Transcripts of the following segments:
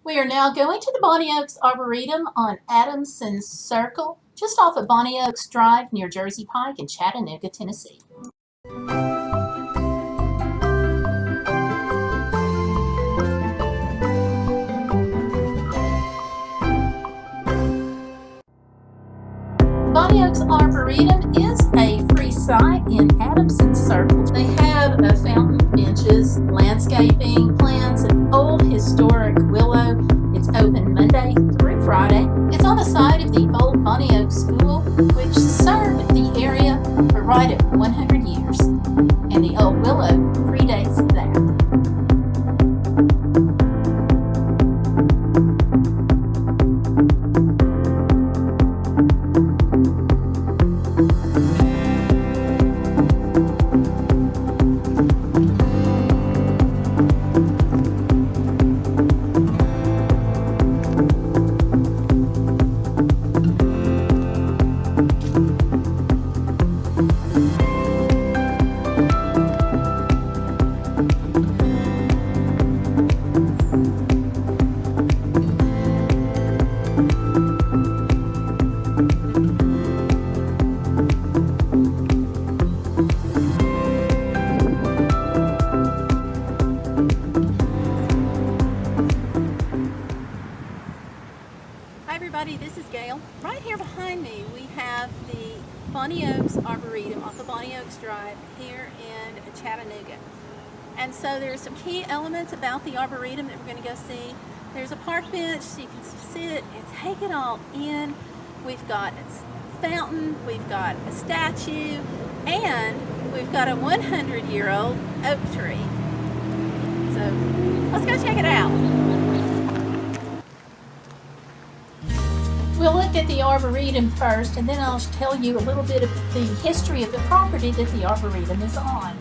We are now going to the Bonnie Oaks Arboretum on Adamson Circle, just off of Bonnie Oaks Drive near Jersey Pike in Chattanooga, Tennessee. Bonnie Oaks Arboretum is a free site in Adamson Circle. They have fountain benches, landscaping, plants, an old historic willow. It's open Monday through Friday. It's on the site of the old Bonnie Oaks School, which served the area for right at 100 years. And the old willow predates that. Hi everybody, this is Gayle. Right here behind me we have the Bonnie Oaks Arboretum off of Bonnie Oaks Drive here in Chattanooga. And so there's some key elements about the Arboretum that we're going to go see. There's a park bench so you can sit and take it all in. We've got a fountain, we've got a statue, and we've got a 100-year-old oak tree. So let's go check it out. We'll look at the Arboretum first, and then I'll tell you a little bit of the history of the property that the Arboretum is on.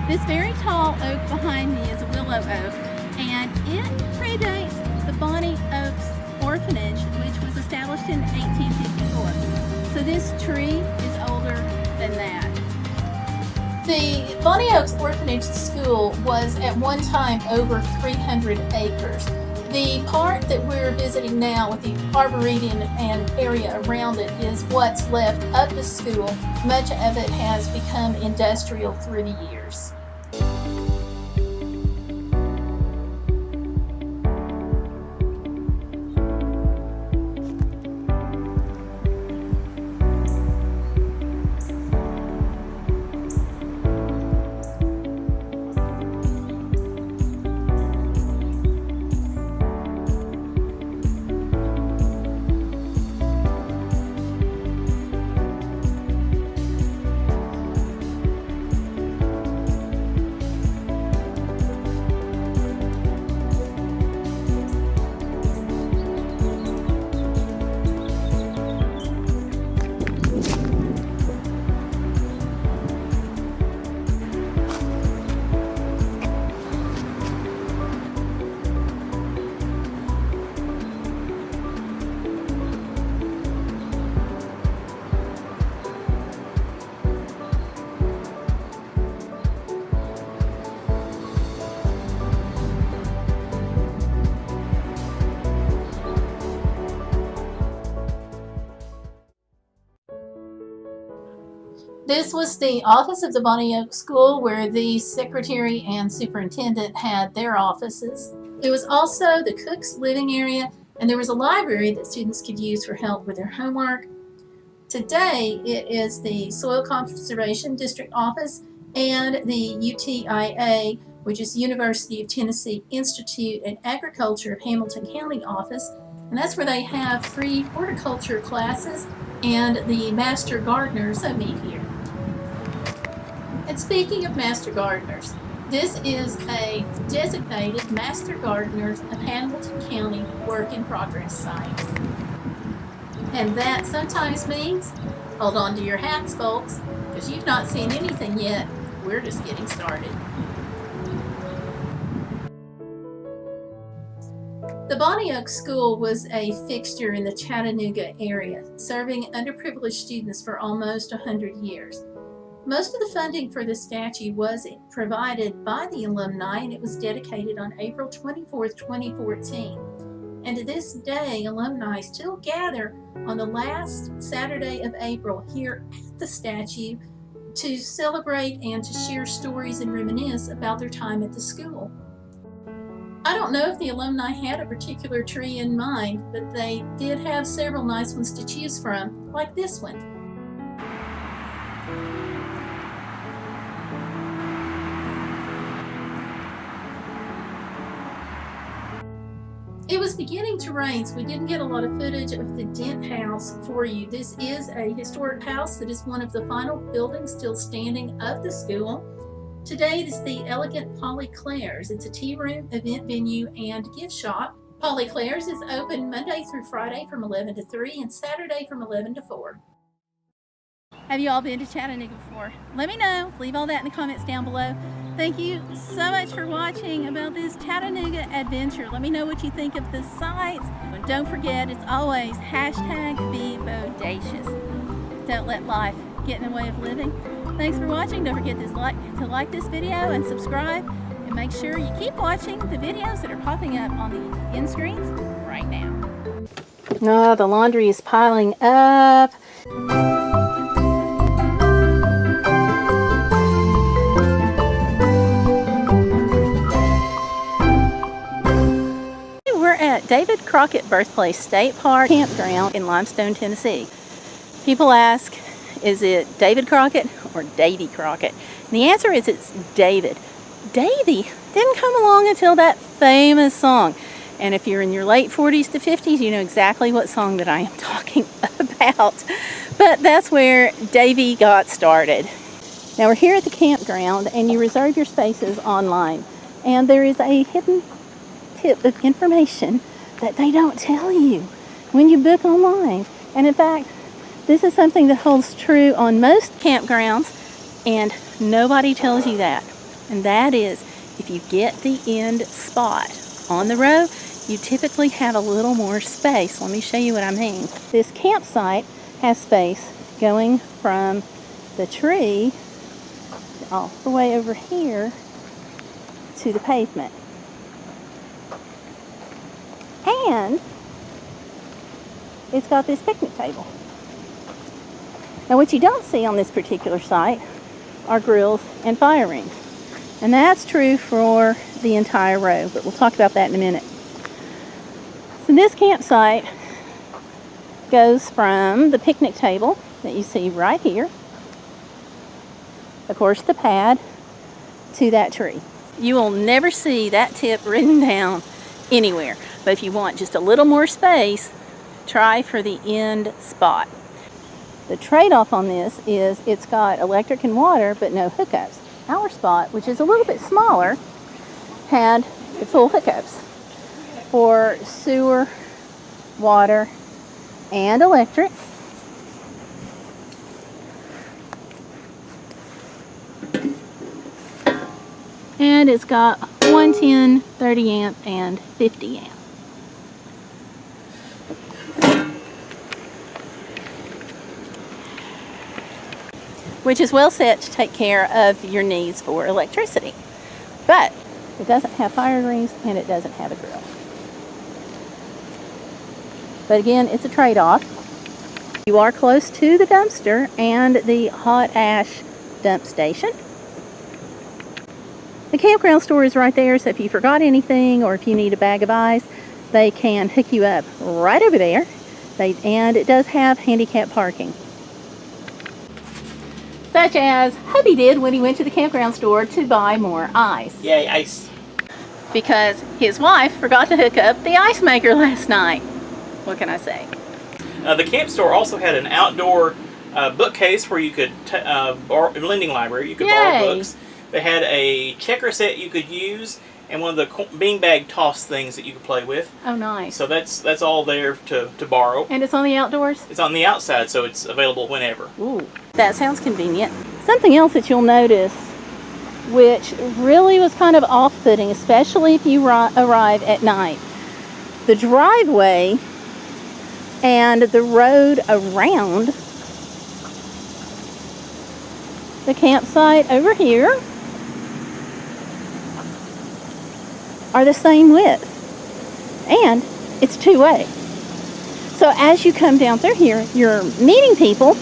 This very tall oak behind me is a willow oak, and it predates the Bonnie Oaks Orphanage, which was established in 1854. So this tree is older than that. The Bonnie Oaks Orphanage School was at one time over 300 acres. The part that we're visiting now with the Arboretum and area around it is what's left of the school. Much of it has become industrial through the years. This was the office of the Bonnie Oak School, where the secretary and superintendent had their offices. It was also the cook's living area, and there was a library that students could use for help with their homework. Today, it is the Soil Conservation District office and the UTIA, which is University of Tennessee Institute and Agriculture of Hamilton County office, and that's where they have free horticulture classes, and the master gardeners that meet here. And speaking of master gardeners, this is a designated Master Gardeners of Hamilton County work in progress site. And that sometimes means, hold on to your hats, folks, because you've not seen anything yet. We're just getting started. The Bonnie Oak School was a fixture in the Chattanooga area, serving underprivileged students for almost 100 years. Most of the funding for the statue was provided by the alumni, and it was dedicated on April 24, 2014. And to this day, alumni still gather on the last Saturday of April here at the statue to celebrate and to share stories and reminisce about their time at the school. I don't know if the alumni had a particular tree in mind, but they did have several nice ones to choose from, like this one. It was beginning to rain, so we didn't get a lot of footage of the Dent House for you. This is a historic house that is one of the final buildings still standing of the school. Today it is the elegant Polly Claire's. It's a tea room, event venue, and gift shop. Polly Claire's is open Monday through Friday from 11 to 3 and Saturday from 11 to 4. Have you all been to Chattanooga before? Let me know. Leave all that in the comments down below. Thank you so much for watching about this Chattanooga adventure. Let me know what you think of the sights. And don't forget, it's always #BeBodacious. Don't let life get in the way of living. Thanks for watching. Don't forget to like this video and subscribe. And make sure you keep watching the videos that are popping up on the end screens right now. Oh, the laundry is piling up. At David Crockett Birthplace State Park Campground in Limestone, Tennessee. People ask, is it David Crockett or Davy Crockett? And the answer is it's David. Davy didn't come along until that famous song. And if you're in your late 40s to 50s, you know exactly what song that I am talking about. But that's where Davy got started. Now we're here at the campground, and you reserve your spaces online. And there is a hidden tip of information that they don't tell you when you book online. And in fact, this is something that holds true on most campgrounds, and nobody tells you that. And that is, if you get the end spot on the row, you typically have a little more space. Let me show you what I mean. This campsite has space going from the tree all the way over here to the pavement. And it's got this picnic table. Now what you don't see on this particular site are grills and fire rings. And that's true for the entire row, but we'll talk about that in a minute. So this campsite goes from the picnic table that you see right here, of course the pad, to that tree. You will never see that tip written down anywhere. But if you want just a little more space, try for the end spot. The trade-off on this is it's got electric and water, but no hookups. Our spot, which is a little bit smaller, had the full hookups for sewer, water, and electric. And it's got 110, 30 amp, and 50 amp. Which is well set to take care of your needs for electricity. But it doesn't have fire rings and it doesn't have a grill. But again, it's a trade-off. You are close to the dumpster and the hot ash dump station. The campground store is right there, so if you forgot anything or if you need a bag of ice, they can hook you up right over there. And it does have handicap parking. Such as hubby did when he went to the campground store to buy more ice. Yay, ice. Because his wife forgot to hook up the ice maker last night. What can I say? The camp store also had an outdoor bookcase where you could lending library. You could borrow books. They had a checker set you could use, and one of the beanbag toss things that you could play with. Oh, nice. So that's all there to borrow. And it's on the outdoors? It's on the outside, so it's available whenever. Ooh, that sounds convenient. Something else that you'll notice, which really was kind of off-putting, especially if you arrive at night. The driveway and the road around the campsite over here are the same width, and it's two-way. So as you come down through here, you're meeting people,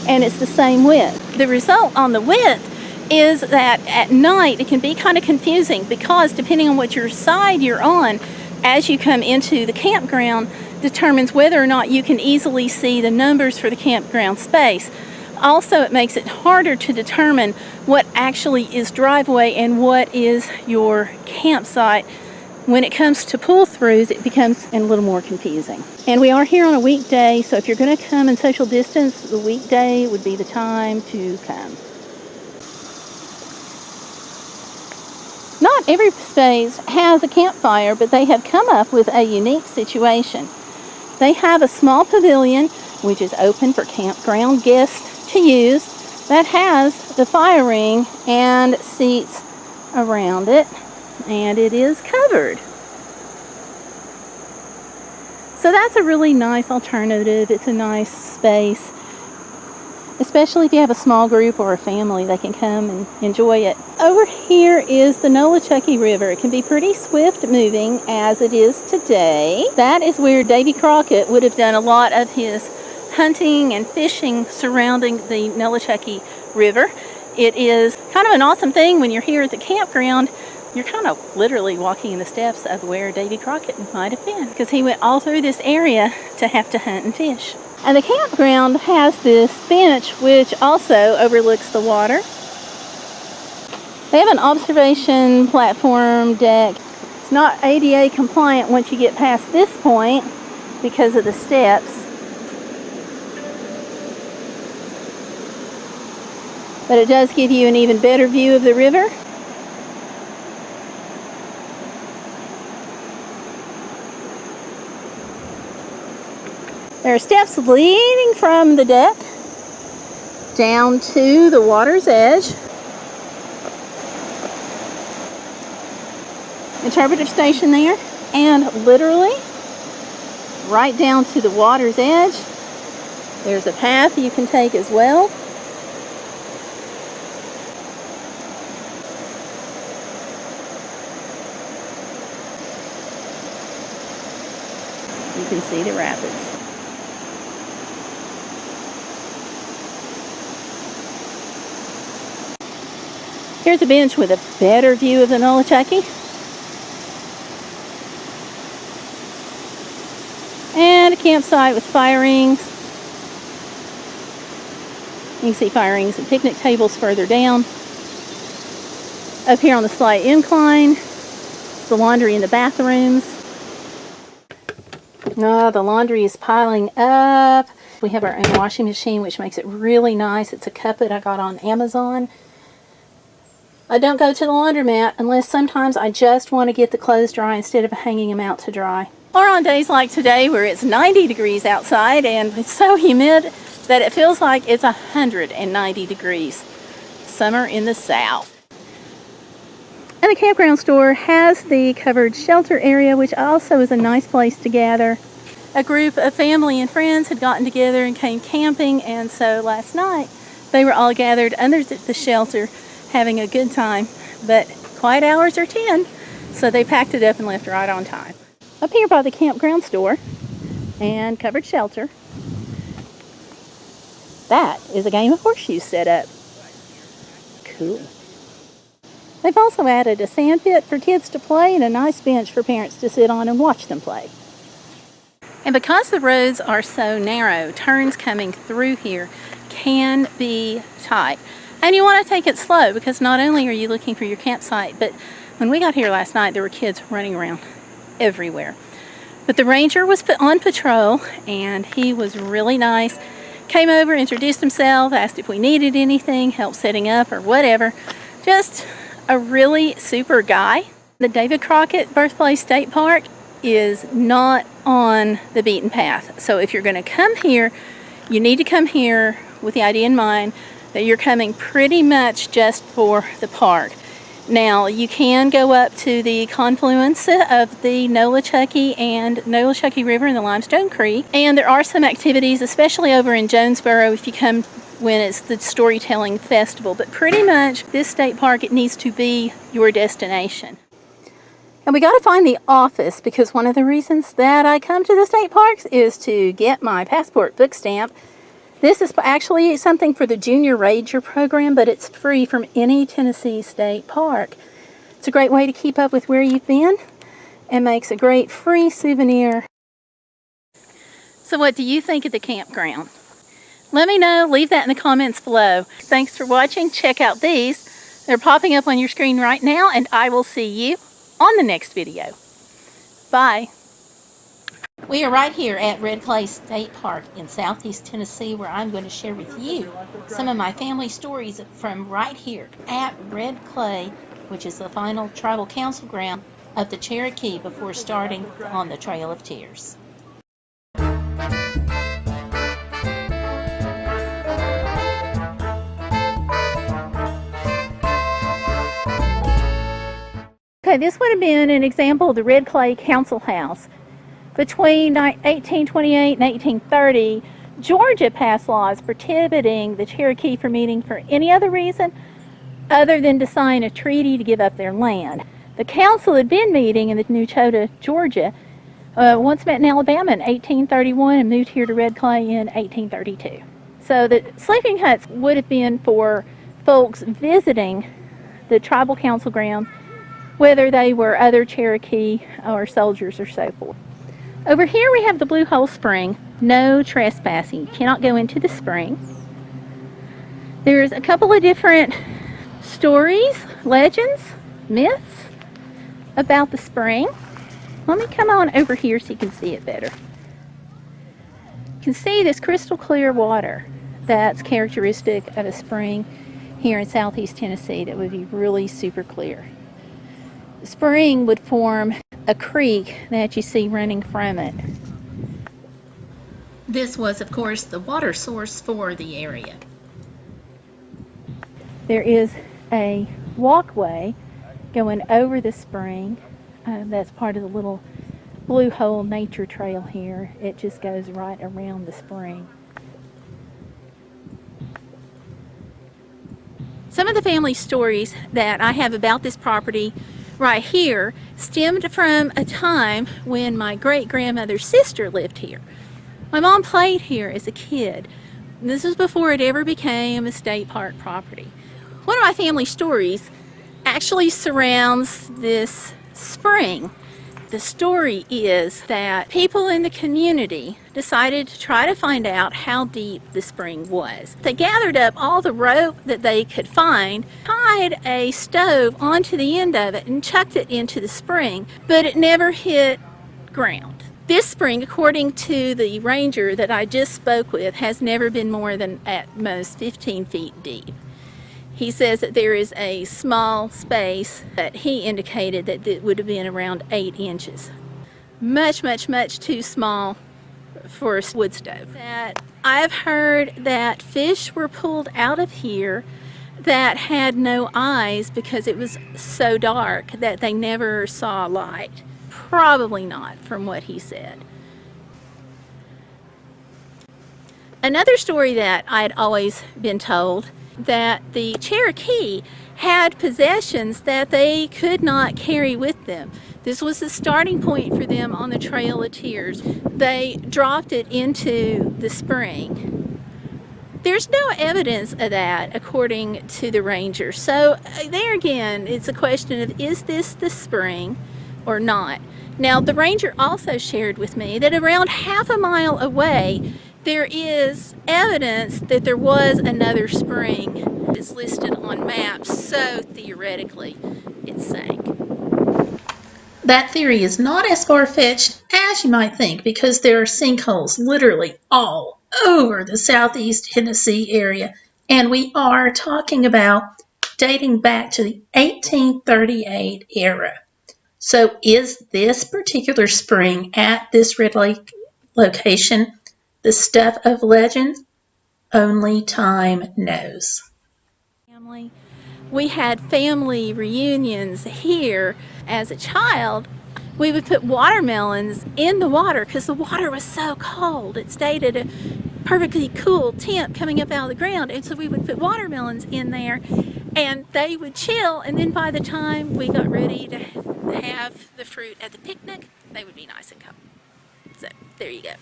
and it's the same width. The result on the width is that at night it can be kind of confusing, because depending on what your side you're on as you come into the campground determines whether or not you can easily see the numbers for the campground space. Also, it makes it harder to determine what actually is driveway and what is your campsite. When it comes to pull-throughs, it becomes a little more confusing. And we are here on a weekday, so if you're going to come and social distance, the weekday would be the time to come. Not every space has a campfire, but they have come up with a unique situation. They have a small pavilion, which is open for campground guests to use, that has the fire ring and seats around it, and it is covered. So that's a really nice alternative. It's a nice space, especially if you have a small group or a family. They can come and enjoy it. Over here is the Nolichucky River. It can be pretty swift moving, as it is today. That is where Davy Crockett would have done a lot of his hunting and fishing surrounding the Nolichucky River. It is kind of an awesome thing when you're here at the campground. You're kind of literally walking in the steps of where Davy Crockett might have been, because he went all through this area to have to hunt and fish. And the campground has this bench which also overlooks the water. They have an observation platform deck. It's not ADA compliant once you get past this point because of the steps. But it does give you an even better view of the river. There are steps leading from the deck down to the water's edge. Interpretive station there, and literally right down to the water's edge. There's a path you can take as well. You can see the rapids. Here's a bench with a better view of the Nolichucky. And a campsite with fire rings. You can see fire rings and picnic tables further down. Up here on the slight incline, it's the laundry and the bathrooms. Oh, the laundry is piling up. We have our own washing machine, which makes it really nice. It's a cup that I got on Amazon. I don't go to the laundromat unless sometimes I just want to get the clothes dry instead of hanging them out to dry. Or on days like today where it's 90 degrees outside and it's so humid that it feels like it's 190 degrees. Summer in the South. And the campground store has the covered shelter area, which also is a nice place to gather. A group of family and friends had gotten together and came camping, and so last night they were all gathered under the shelter having a good time, but quiet hours are 10, so they packed it up and left right on time. Up here by the campground store and covered shelter That is a game of horseshoes set up. Cool. They've also added a sand pit for kids to play and a nice bench for parents to sit on and watch them play. And because the roads are so narrow, turns coming through here can be tight. And you want to take it slow because not only are you looking for your campsite, but when we got here last night, there were kids running around everywhere. But the ranger was on patrol and he was really nice. Came over, introduced himself, asked if we needed anything, help setting up or whatever. Just a really super guy. The David Crockett Birthplace State Park is not on the beaten path. So if you're going to come here, you need to come here with the idea in mind that you're coming pretty much just for the park. Now, you can go up to the confluence of the Nolichucky and Nolichucky River and the Limestone Creek, and there are some activities, especially over in Jonesboro, if you come when it's the storytelling festival. But pretty much, this state park, it needs to be your destination. And we got to find the office because one of the reasons that I come to the state parks is to get my passport book stamp. This is actually something for the Junior Ranger program, but it's free from any Tennessee state park. It's a great way to keep up with where you've been and makes a great free souvenir. So what do you think of the campground? Let me know. Leave that in the comments below. Thanks for watching. Check out these. They're popping up on your screen right now, and I will see you on the next video. Bye. We are right here at Red Clay State Park in Southeast Tennessee, where I'm going to share with you some of my family stories from right here at Red Clay, which is the final tribal council ground of the Cherokee before starting on the Trail of Tears. Okay, this would have been an example of the Red Clay Council House. Between 1828 and 1830, Georgia passed laws prohibiting the Cherokee from meeting for any other reason other than to sign a treaty to give up their land. The council had been meeting in the New Chota, Georgia, once met in Alabama in 1831 and moved here to Red Clay in 1832. So the sleeping huts would have been for folks visiting the tribal council grounds, whether they were other Cherokee or soldiers or so forth. Over here we have the Blue Hole Spring. No trespassing. You cannot go into the spring. There's a couple of different stories, legends, myths about the spring. Let me come on over here so you can see it better. You can see this crystal clear water that's characteristic of a spring here in Southeast Tennessee that would be really super clear. The spring would form a creek that you see running from it. This was, of course, the water source for the area. There is a walkway going over the spring. That's part of the little Blue Hole Nature Trail here. It just goes right around the spring. Some of the family stories that I have about this property right here stemmed from a time when my great-grandmother's sister lived here. My mom played here as a kid. This was before it ever became a state park property. One of my family stories actually surrounds this spring. The story is that people in the community decided to try to find out how deep the spring was. They gathered up all the rope that they could find, tied a stove onto the end of it, and chucked it into the spring, but it never hit ground. This spring, according to the ranger that I just spoke with, has never been more than at most 15 feet deep. He says that there is a small space that he indicated that it would have been around 8 inches. Much, much, much too small for a wood stove. That I've heard that fish were pulled out of here that had no eyes because it was so dark that they never saw light. Probably not, from what he said. Another story that I'd always been told, that the Cherokee had possessions that they could not carry with them. This was the starting point for them on the Trail of Tears. They dropped it into the spring. There's no evidence of that according to the ranger. So there again, it's a question of, is this the spring or not? Now, the ranger also shared with me that around half a mile away, there is evidence that there was another spring. It's listed on maps, so theoretically, it sank. That theory is not as far-fetched as you might think, because there are sinkholes literally all over the southeast Tennessee area, and we are talking about dating back to the 1838 era. So is this particular spring at this Red Lake location the stuff of legend? Only time knows. We had family reunions here. As a child, we would put watermelons in the water because the water was so cold. It stayed at a perfectly cool temp coming up out of the ground, and so we would put watermelons in there and they would chill, and then by the time we got ready to have the fruit at the picnic, they would be nice and cold. So there you go.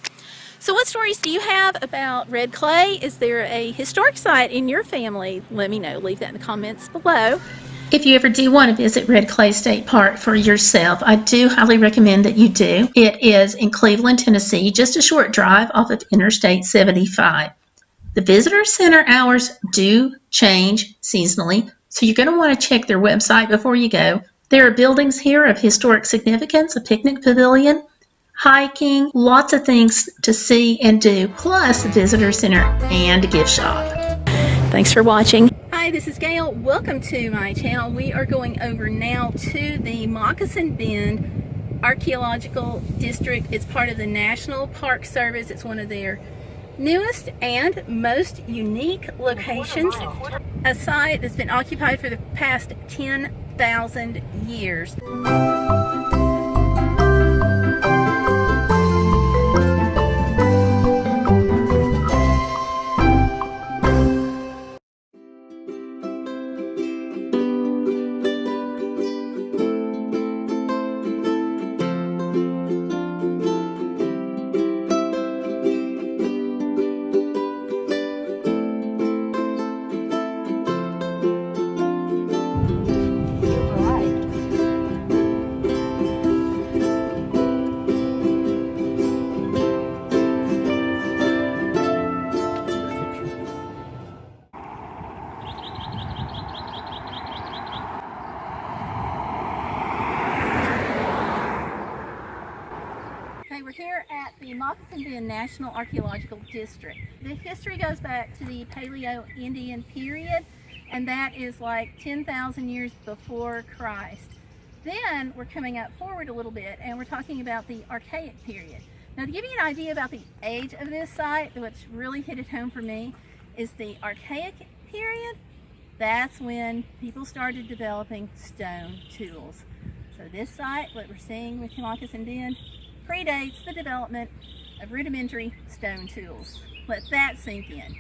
So what stories do you have about red clay? Is there a historic site in your family? Let me know. Leave that in the comments below. If you ever do want to visit Red Clay State Park for yourself, I do highly recommend that you do. It is in Cleveland, Tennessee, just a short drive off of Interstate 75. The visitor center hours do change seasonally, so you're going to want to check their website before you go. There are buildings here of historic significance, a picnic pavilion, hiking, lots of things to see and do, plus a visitor center and a gift shop. Thanks for watching. Hi, this is Gayle. Welcome to my channel. We are going over now to the Moccasin Bend Archaeological District. It's part of the National Park Service. It's one of their newest and most unique locations. A site that's been occupied for the past 10,000 years. We're here at the Moccasin Bend National Archaeological District. The history goes back to the Paleo-Indian period, and that is like 10,000 years before Christ. Then we're coming up forward a little bit, and we're talking about the Archaic period. Now, to give you an idea about the age of this site, which really hit it home for me, is the Archaic period. That's when people started developing stone tools. So this site, what we're seeing with Moccasin Bend, predates the development of rudimentary stone tools. Let that sink in.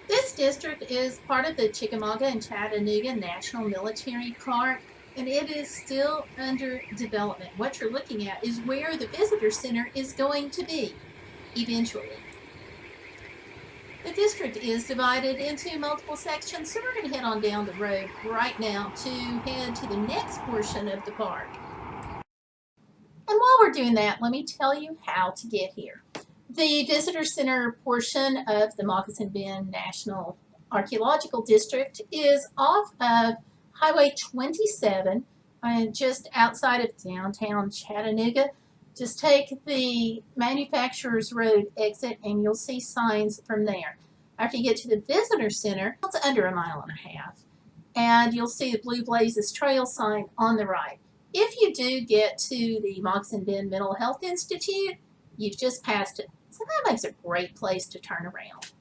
This district is part of the Chickamauga and Chattanooga National Military Park, and it is still under development. What you're looking at is where the visitor center is going to be eventually. The district is divided into multiple sections, so we're going to head on down the road right now to head to the next portion of the park. And while we're doing that, let me tell you how to get here. The visitor center portion of the Moccasin Bend National Archaeological District is off of Highway 27, just outside of downtown Chattanooga. Just take the Manufacturers Road exit and you'll see signs from there. After you get to the visitor center, it's under 1.5 miles, and you'll see the Blue Blazes Trail sign on the right. If you do get to the Moccasin Bend Mental Health Institute, you've just passed it. So that makes a great place to turn around.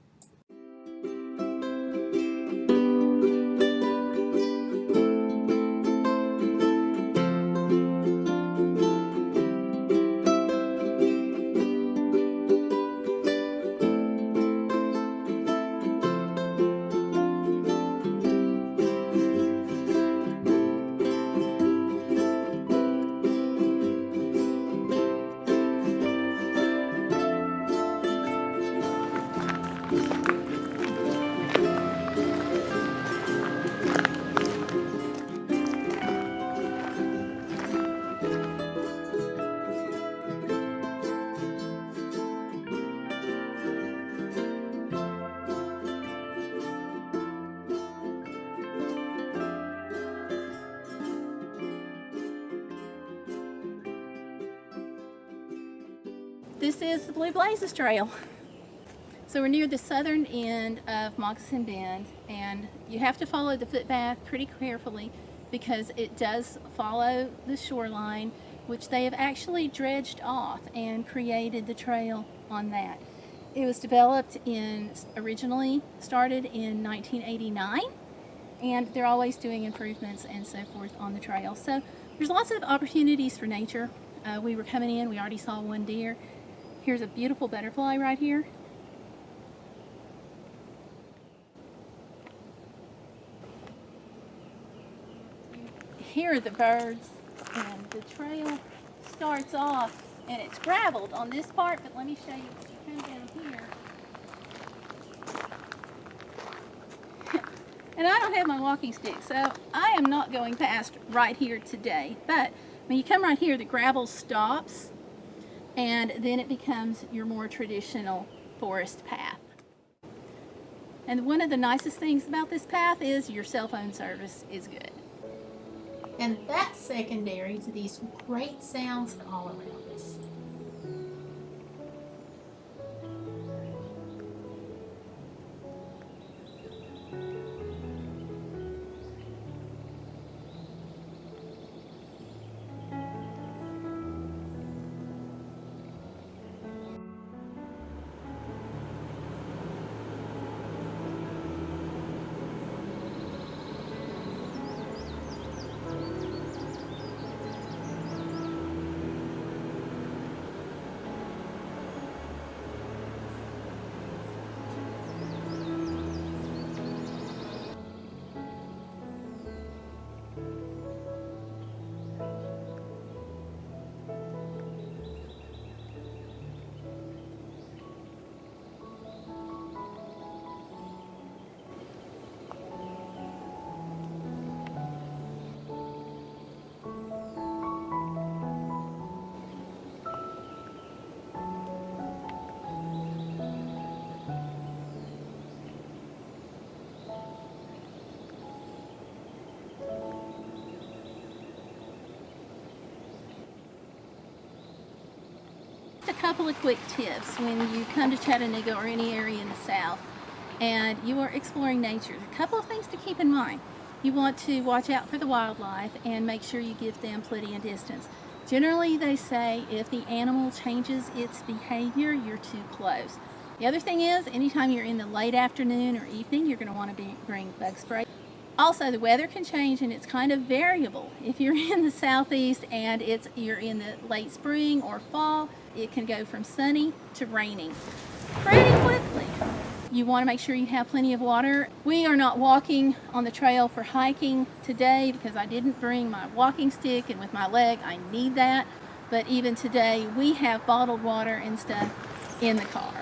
This is the Blue Blazes Trail. So we're near the southern end of Moccasin Bend, and you have to follow the footpath pretty carefully because it does follow the shoreline, which they have actually dredged off and created the trail on that. It was developed originally started in 1989, and they're always doing improvements and so forth on the trail. So there's lots of opportunities for nature. We were coming in, we already saw one deer. Here's a beautiful butterfly right here. Here are the birds, and the trail starts off, and it's graveled on this part, but let me show you if you come down here. And I don't have my walking stick, so I am not going past right here today, but when you come right here, the gravel stops, and then it becomes your more traditional forest path. And one of the nicest things about this path is your cell phone service is good. And that's secondary to these great sounds all around us. A couple of quick tips when you come to Chattanooga or any area in the South and you are exploring nature. A couple of things to keep in mind. You want to watch out for the wildlife and make sure you give them plenty of distance. Generally, they say if the animal changes its behavior, you're too close. The other thing is, anytime you're in the late afternoon or evening, you're going to want to bring bug spray. Also, the weather can change and it's kind of variable. If you're in the southeast and you're in the late spring or fall, it can go from sunny to raining pretty quickly. You want to make sure you have plenty of water. We are not walking on the trail for hiking today because I didn't bring my walking stick, and with my leg I need that. But even today we have bottled water and stuff in the car.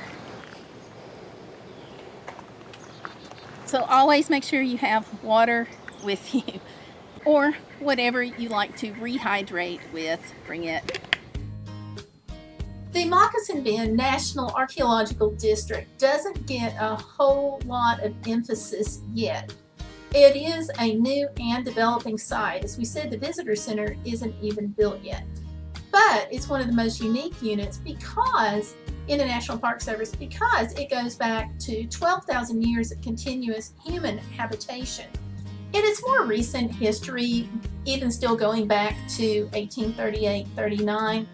So always make sure you have water with you, or whatever you like to rehydrate with, bring it. The Moccasin Bend National Archaeological District doesn't get a whole lot of emphasis yet. It is a new and developing site. As we said, the visitor center isn't even built yet. But it's one of the most unique units because in the National Park Service, because it goes back to 12,000 years of continuous human habitation. In its more recent history, even still going back to 1838-39,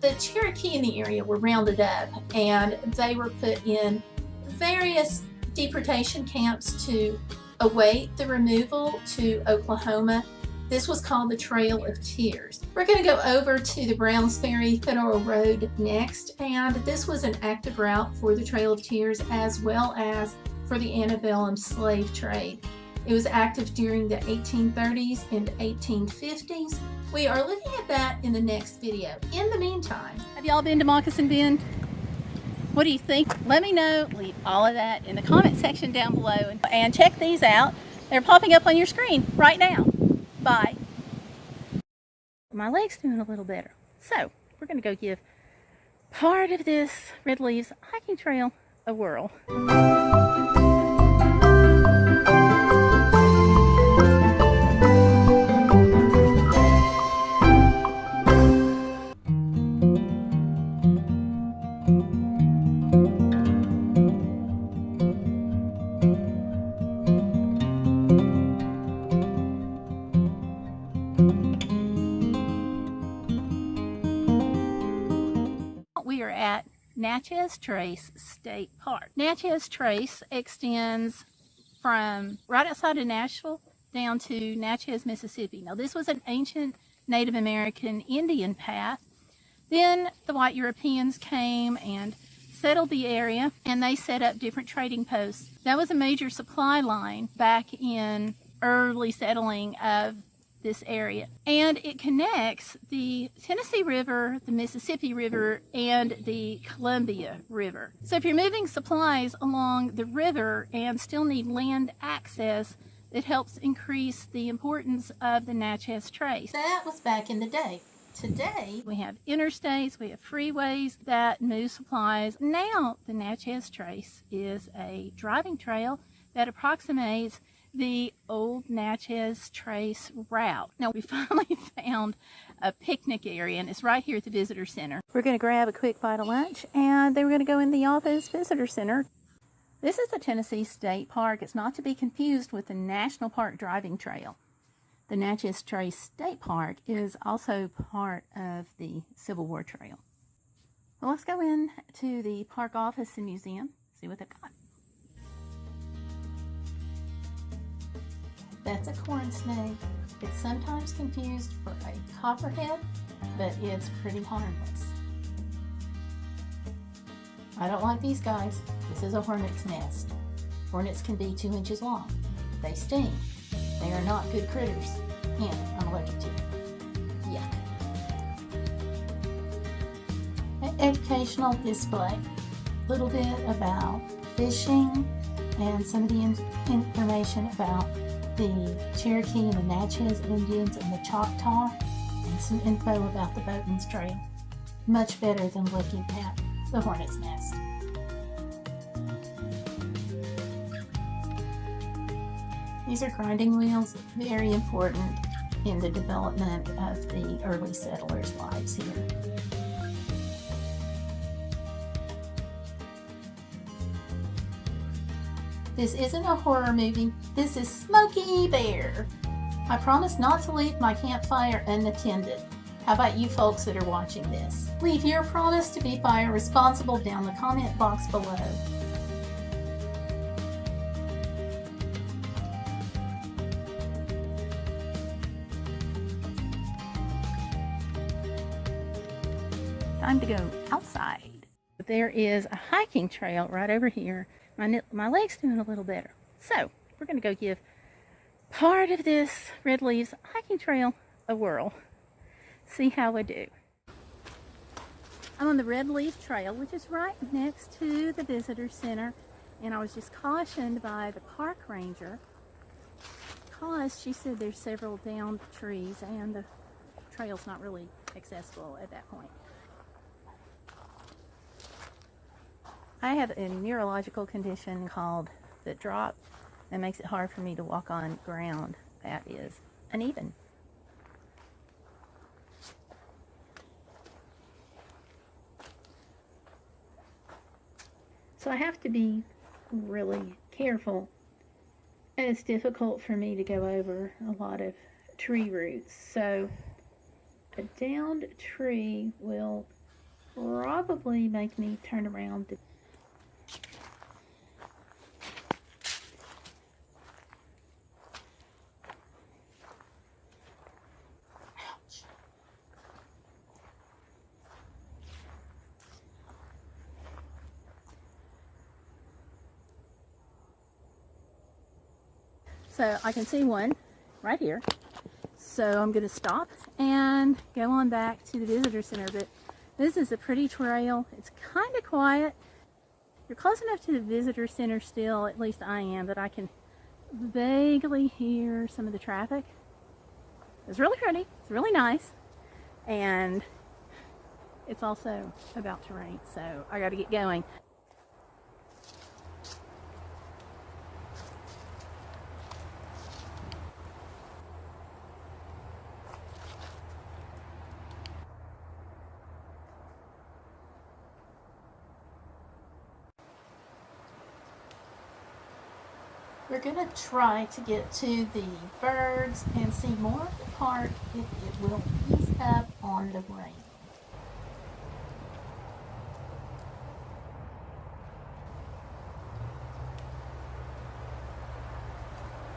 the Cherokee in the area were rounded up and they were put in various deportation camps to await the removal to Oklahoma. This was called the Trail of Tears. We're going to go over to the Browns Ferry Federal Road next, and this was an active route for the Trail of Tears as well as for the antebellum slave trade. It was active during the 1830s and 1850s. We are looking at that in the next video. In the meantime, Have y'all been to Moccasin Bend? What do you think? Let me know. Leave all of that in the comment section down below. And check these out. They're popping up on your screen right now. Bye. My leg's doing a little better. So, we're going to go give part of this Red Leaves hiking trail a whirl. Natchez Trace State Park. Natchez Trace extends from right outside of Nashville down to Natchez, Mississippi. Now, this was an ancient Native American Indian path. Then the white Europeans came and settled the area, and they set up different trading posts. That was a major supply line back in early settling of this area. And it connects the Tennessee River, the Mississippi River, and the Columbia River. So if you're moving supplies along the river and still need land access, it helps increase the importance of the Natchez Trace. That was back in the day. Today, We have interstates, we have freeways that move supplies. Now, the Natchez Trace is a driving trail that approximates the old Natchez Trace route. Now, we finally found a picnic area, and it's right here at the visitor center. We're going to grab a quick bite of lunch, and then we're going to go in the office visitor center. This is the Tennessee State Park. It's not to be confused with the National Park Driving Trail. The Natchez Trace State Park is also part of the Civil War Trail. Well, let's go in to the park office and museum, see what they've got. that's a corn snake. It's sometimes confused for a copperhead, but it's pretty harmless. I don't like these guys. This is a hornet's nest. Hornets can be 2 inches long. They sting. They are not good critters, and I'm allergic to them. Yuck. An educational display. A little bit about fishing and some of the information about the Cherokee and the Natchez Indians and the Choctaw, and some info about the Boatman's Trail. Much better than looking at the hornet's nest. These are grinding wheels, very important in the development of the early settlers' lives here. This isn't a horror movie, this is Smokey Bear. I promise not to leave my campfire unattended. How about you folks that are watching this? Leave your promise to be fire responsible down the comment box below. Time to go outside. There is a hiking trail right over here. My leg's doing a little better. So we're going to go give part of this Red Leaves hiking trail a whirl. See how we do. I'm on the Red Leaf Trail, which is right next to the visitor center, and I was just cautioned by the park ranger because she said there's several downed trees and the trail's not really accessible at that point. I have a neurological condition called the drop that makes it hard for me to walk on ground that is uneven. So I have to be really careful, and it's difficult for me to go over a lot of tree roots. So a downed tree will probably make me turn around. So I can see one right here. So I'm going to stop and go on back to the visitor center. But this is a pretty trail. It's kind of quiet. You're close enough to the visitor center still, at least I am, that I can vaguely hear some of the traffic. It's really pretty. It's really nice. And it's also about to rain, so I got to get going. We're going to try to get to the birds and see more of the park if it will ease up on the rain.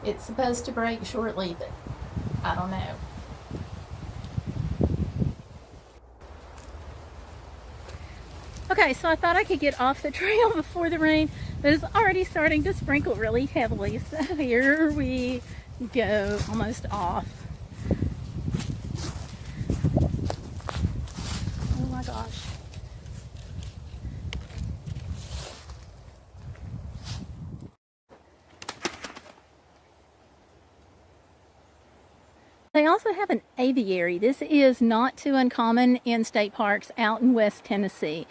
It's supposed to break shortly, but I don't know. Okay, so I thought I could get off the trail before the rain, but it's already starting to sprinkle really heavily. So here we go, almost off. Oh my gosh. They also have an aviary. This is not too uncommon in state parks out in West Tennessee.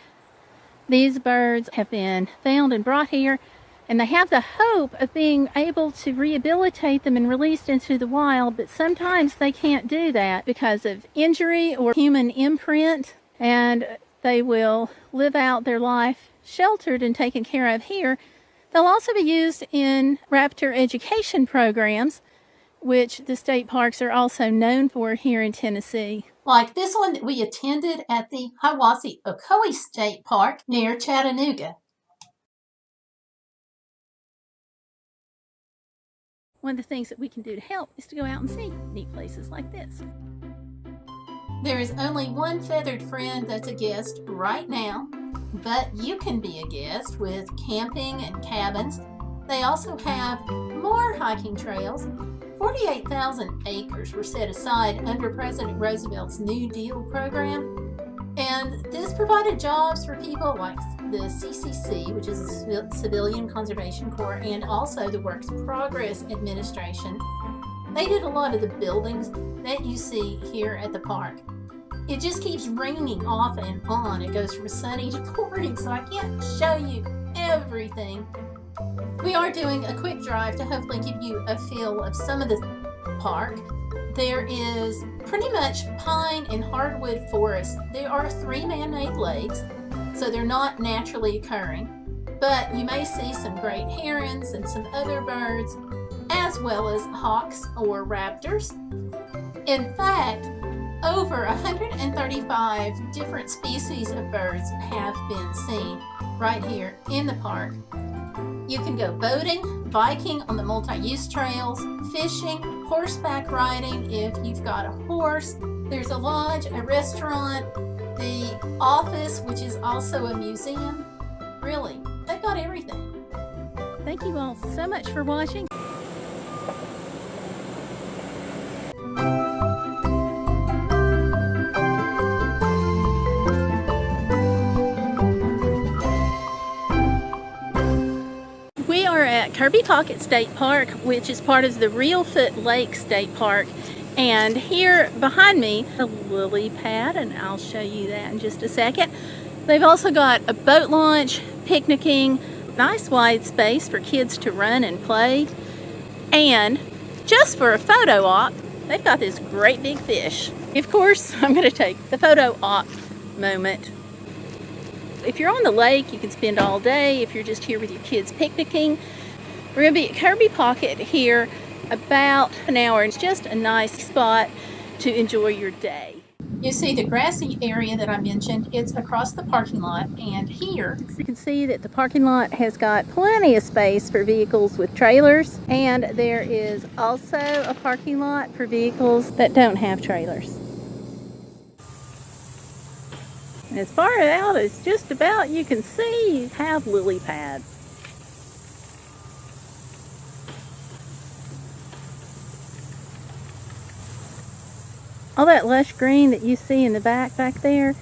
These birds have been found and brought here, and they have the hope of being able to rehabilitate them and released into the wild, but sometimes they can't do that because of injury or human imprint, and they will live out their life sheltered and taken care of here. They'll also be used in raptor education programs, which the state parks are also known for here in Tennessee. Like this one that we attended at the Hiwassee-Ocoee State Park near Chattanooga. One of the things that we can do to help is to go out and see neat places like this. There is only one feathered friend that's a guest right now, but you can be a guest with camping and cabins. They also have more hiking trails. 48,000 acres were set aside under President Roosevelt's New Deal program, and this provided jobs for people like the CCC, which is the Civilian Conservation Corps, and also the Works Progress Administration. They did a lot of the buildings that you see here at the park. It just keeps raining off and on. It goes from sunny to pouring, so I can't show you everything. We are doing a quick drive to hopefully give you a feel of some of the park. There is pretty much pine and hardwood forest. There are 3 man-made lakes, so they're not naturally occurring, but you may see some great herons and some other birds, as well as hawks or raptors. In fact, over 135 different species of birds have been seen right here in the park. You can go boating, biking on the multi-use trails, fishing, horseback riding if you've got a horse. There's a lodge, a restaurant, the office, which is also a museum. Really, they've got everything. Thank you all so much for watching. We are at Kirby Pocket State Park, which is part of the Reelfoot Lake State Park. And here behind me, a lily pad, and I'll show you that in just a second. They've also got a boat launch, picnicking, nice wide space for kids to run and play. And just for a photo op, they've got this great big fish. Of course, I'm going to take the photo op moment. If you're on the lake, you can spend all day. If you're just here with your kids picnicking, we're going to be at Kirby Pocket here about an hour. It's just a nice spot to enjoy your day. You see the grassy area that I mentioned, it's across the parking lot, and here You can see that the parking lot has got plenty of space for vehicles with trailers, and there is also a parking lot for vehicles that don't have trailers. And as far out as just about you can see, you have lily pads. All that lush green that you see in the back there,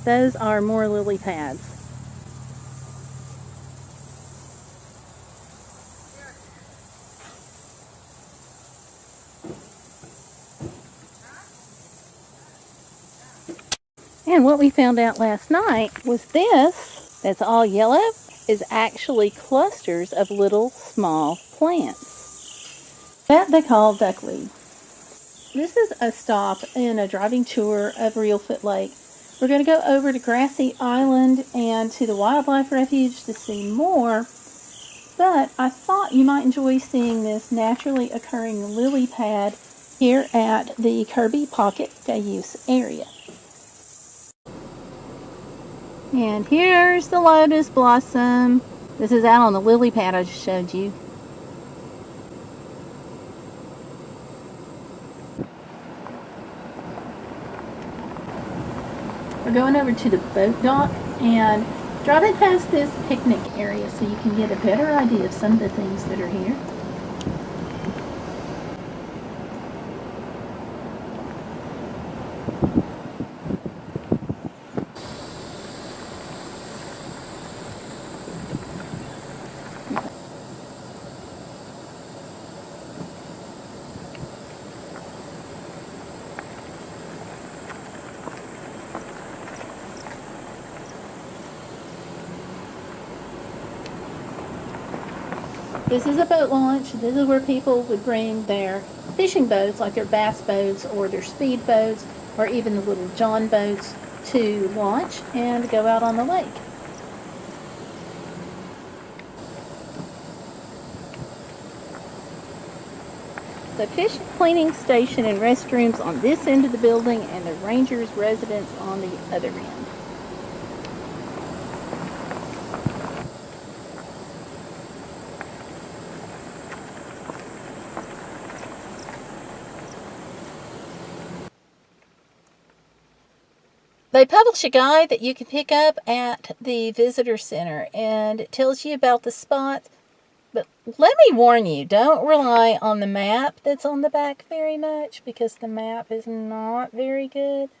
those are more lily pads. And what we found out last night was this, that's all yellow, is actually clusters of little small plants that they call duckweed. This is a stop in a driving tour of Reelfoot Lake. We're going to go over to Grassy Island and to the Wildlife Refuge to see more, but I thought you might enjoy seeing this naturally occurring lily pad here at the Kirby Pocket Day Use area. And here's the lotus blossom. This is out on the lily pad I just showed you. We're going over to the boat dock and driving past this picnic area so you can get a better idea of some of the things that are here. This is a boat launch. This is where people would bring their fishing boats, like their bass boats or their speed boats, or even the little John boats, to launch and go out on the lake. The fish cleaning station and restrooms on this end of the building, and the ranger's residence on the other end. They publish a guide that you can pick up at the visitor center, and it tells you about the spots. But let me warn you, don't rely on the map that's on the back very much, because the map is not very good.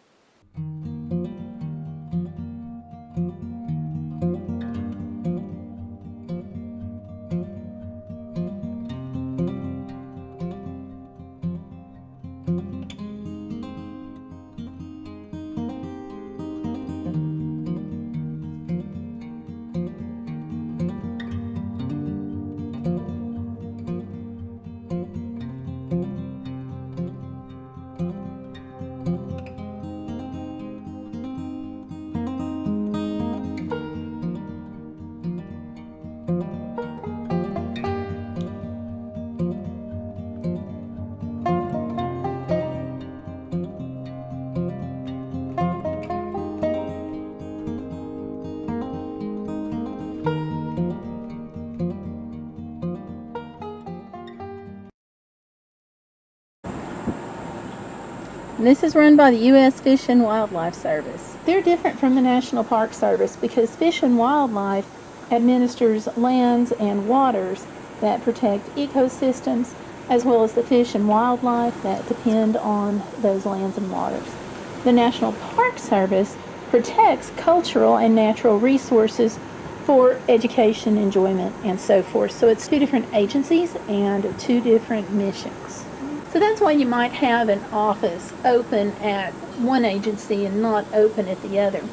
And this is run by the U.S. Fish and Wildlife Service. They're different from the National Park Service because Fish and Wildlife administers lands and waters that protect ecosystems, as well as the fish and wildlife that depend on those lands and waters. The National Park Service protects cultural and natural resources for education, enjoyment, and so forth. So it's two different agencies and two different missions. So that's why you might have an office open at one agency and not open at the other.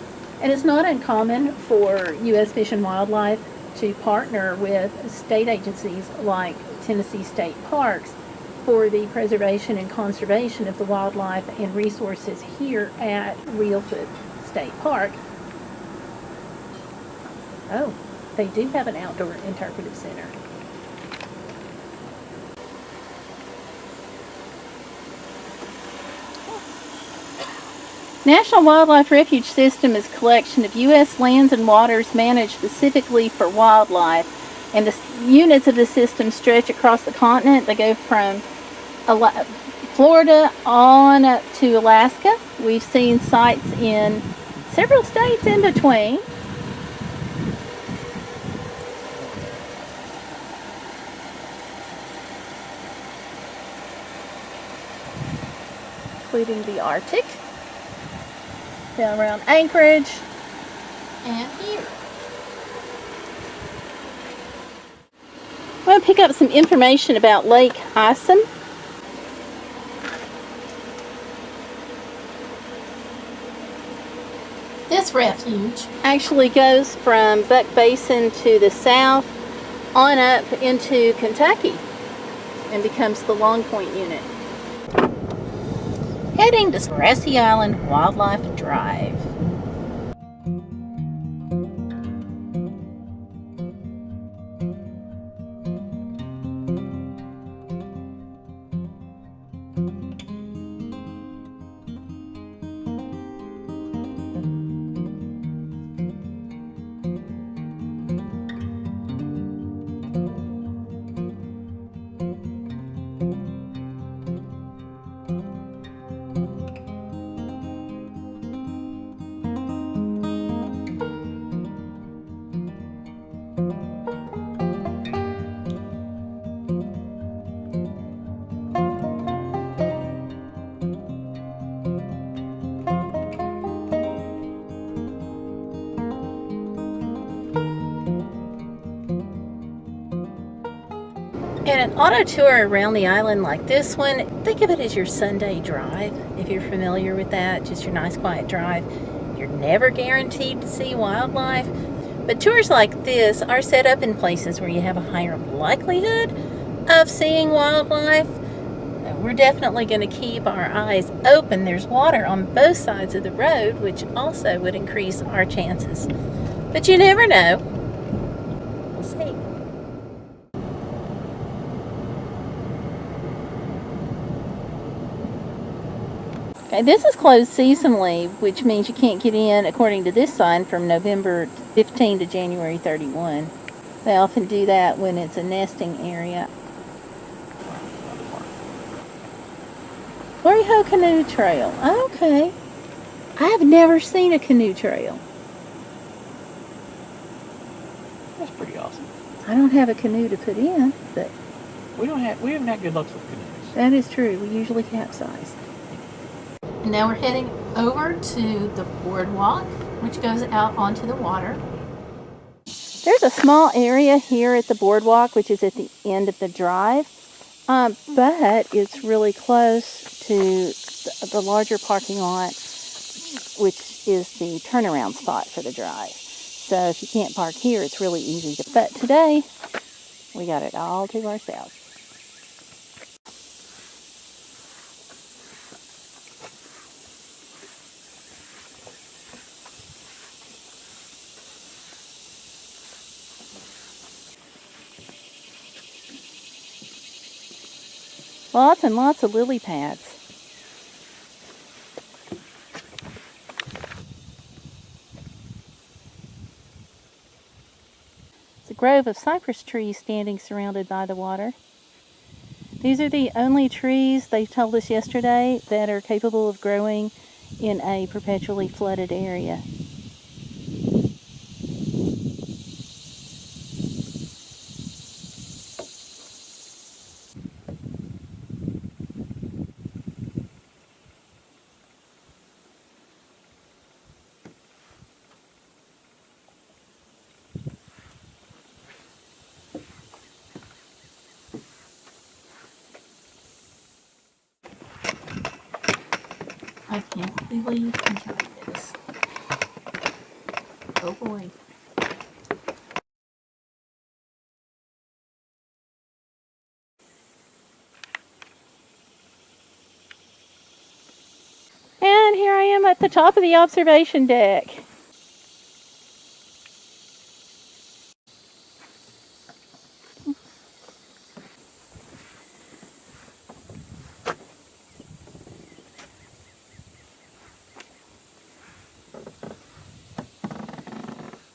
And it's not uncommon for U.S. Fish and Wildlife to partner with state agencies like Tennessee State Parks for the preservation and conservation of the wildlife and resources here at Reelfoot State Park. Oh, they do have an outdoor interpretive center. National Wildlife Refuge System is a collection of U.S. lands and waters managed specifically for wildlife, and the units of the system stretch across the continent. They go from Florida on up to Alaska. We've seen sites in several states in between. Including the Arctic. Down around Anchorage, and here. I'm going to pick up some information about Lake Ison. This refuge Actually goes from Buck Basin to the south on up into Kentucky and becomes the Long Point unit. Heading to Grassy Island Wildlife Drive. And an auto tour around the island like this one, think of it as your Sunday drive, if you're familiar with that, just your nice quiet drive. You're never guaranteed to see wildlife, but tours like this are set up in places where you have a higher likelihood of seeing wildlife. We're definitely going to keep our eyes open. There's water on both sides of the road, which also would increase our chances. But you never know. We'll see. Okay, this is closed seasonally, which means you can't get in, according to this sign, from November 15 to January 31. They often do that when it's a nesting area. Glory Hole Canoe Trail. Okay. I have never seen a canoe trail. That's pretty awesome. I don't have a canoe to put in, but We haven't had good luck with canoes. that is true. We usually capsize. And now we're heading over to the boardwalk, which goes out onto the water. There's a small area here at the boardwalk, which is at the end of the drive, but it's really close to the larger parking lot, which is the turnaround spot for the drive. So if you can't park here, it's really easy to. But today, we got it all to ourselves. Lots and lots of lily pads. It's a grove of cypress trees standing surrounded by the water. These are the only trees, they told us yesterday, that are capable of growing in a perpetually flooded area. I can't believe I tried this. Oh boy. And here I am at the top of the observation deck.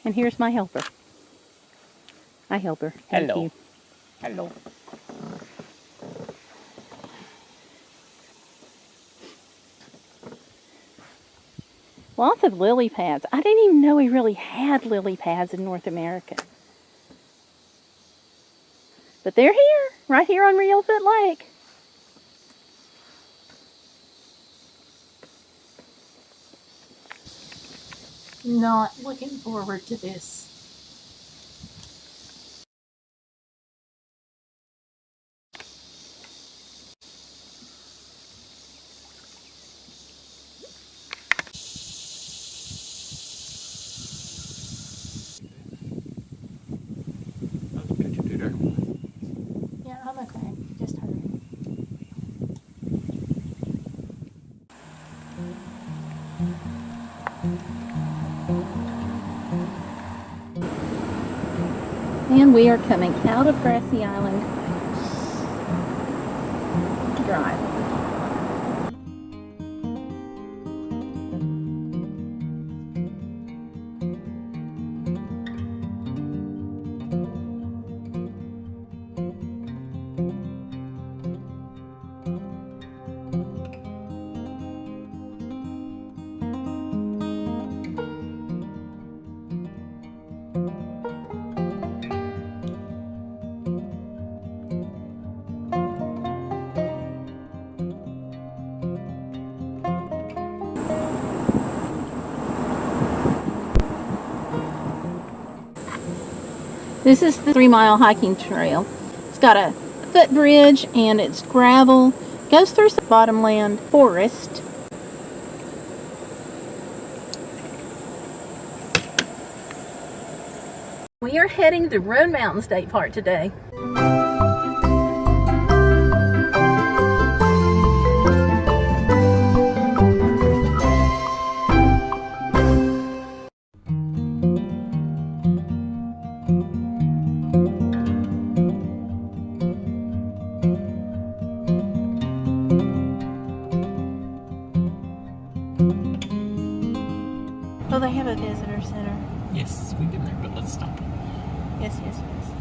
And here's my helper. I help her. Thank Hello. you. Hello. Lots of lily pads. I didn't even know we really had lily pads in North America. But they're here, right here on Reelfoot Lake. Not looking forward to this. Yeah, I'm okay. Just hurry. And we are coming out of Grassy Island Drive. This is the 3-mile hiking trail. It's got a footbridge and it's gravel. Goes through some bottomland forest. We are heading to Roan Mountain State Park today. Oh, they have a visitor center. Yes, we've been there, but let's stop. Yes, yes, yes.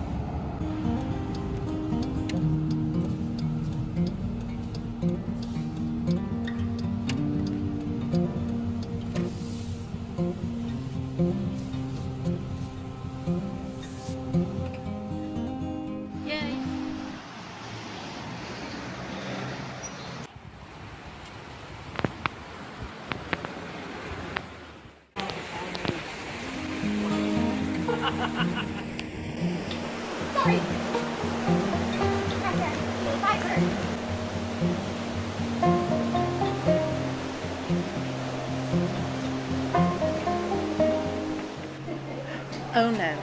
Yay. Sorry. Oh no,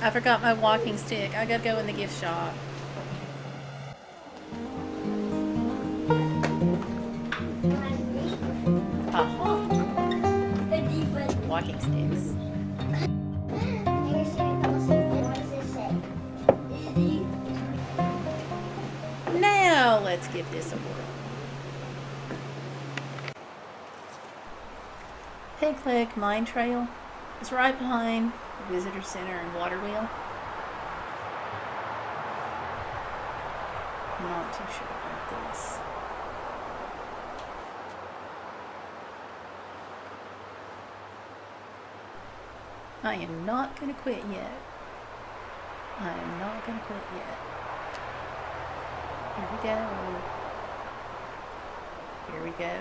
I forgot my walking stick. I gotta go in the gift shop. Oh, walking sticks. Now let's give this a whirl. Pickwick Mine Trail is right behind the Visitor Center and Water Wheel. I'm not too sure about this. I am not going to quit yet. I am not going to quit yet. Here we go. Here we go.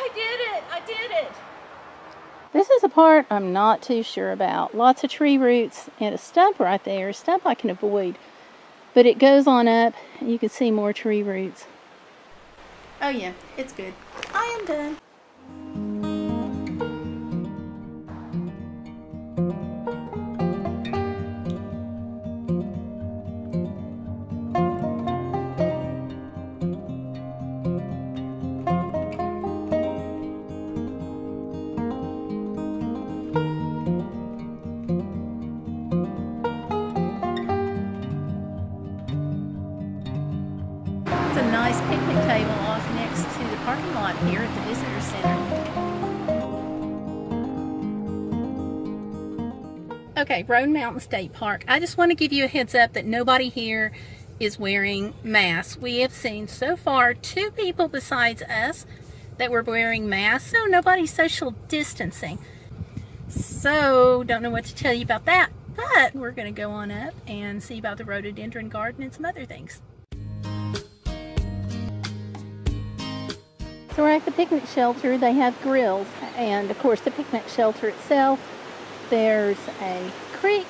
I did it! I did it! This is a part I'm not too sure about. Lots of tree roots and a stump right there. A stump I can avoid. But it goes on up and you can see more tree roots. Oh yeah, it's good. I am done. It's a nice picnic table off next to the parking lot here at the Visitor Center. Okay, Roan Mountain State Park. I just want to give you a heads up that nobody here is wearing masks. We have seen so far 2 people besides us that were wearing masks, so nobody's social distancing. So, don't know what to tell you about that, but we're going to go on up and see about the rhododendron garden and some other things. So we're at the picnic shelter. They have grills, and of course the picnic shelter itself, there's a creek,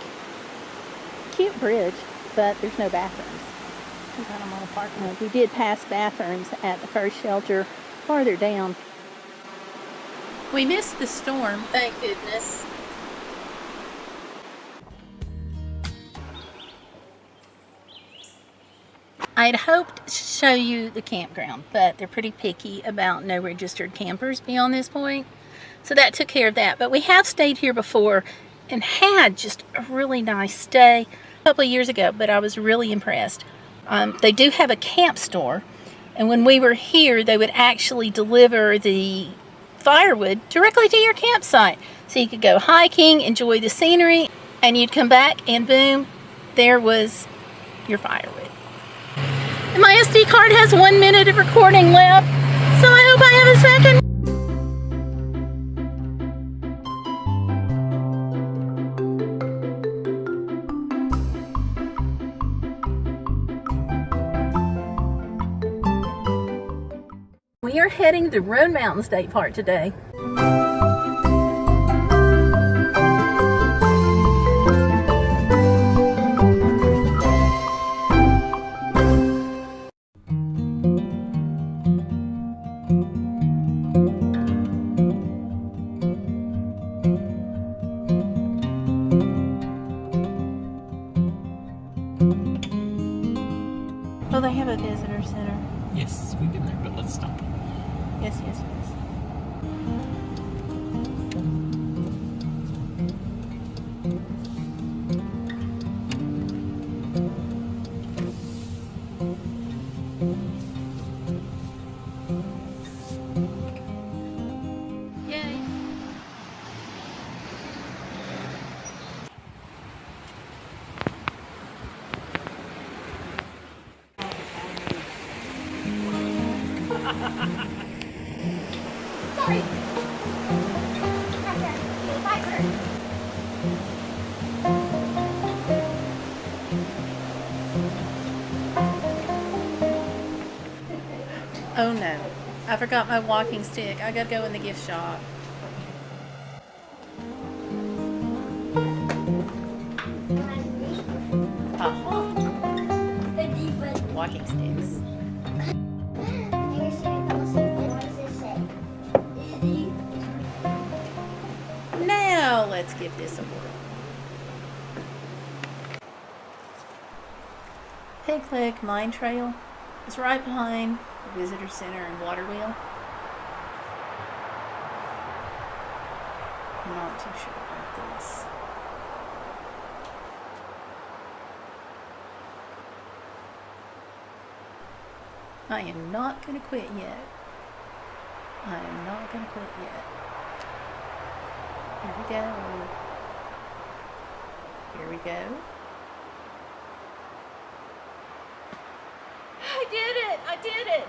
cute bridge, but there's no bathrooms. We did pass bathrooms at the first shelter farther down. We missed the storm, thank goodness. I'd hoped to show you the campground, but they're pretty picky about no registered campers beyond this point. So that took care of that. But we have stayed here before and had just a really nice stay a couple of years ago, but I was really impressed. They do have a camp store, and when we were here, they would actually deliver the firewood directly to your campsite. So you could go hiking, enjoy the scenery, and you'd come back and boom, there was your firewood. And my SD card has 1 minute of recording left, so I hope I have a second. We are heading to Roan Mountain State Park today. Oh, they have a visitor center. Yes, we've been there, but let's stop. Yes, yes, yes. Yay. Sorry. Fiber. Oh no, I forgot my walking stick. I gotta go in the gift shop. Oh, walking sticks. Now let's give this a whirl. Pickwick Mine Trail is right behind the Visitor Center and Water Wheel. I'm not too sure about this. I am not going to quit yet. I am not going to quit yet. Here we go. Here we go. I did it! I did it!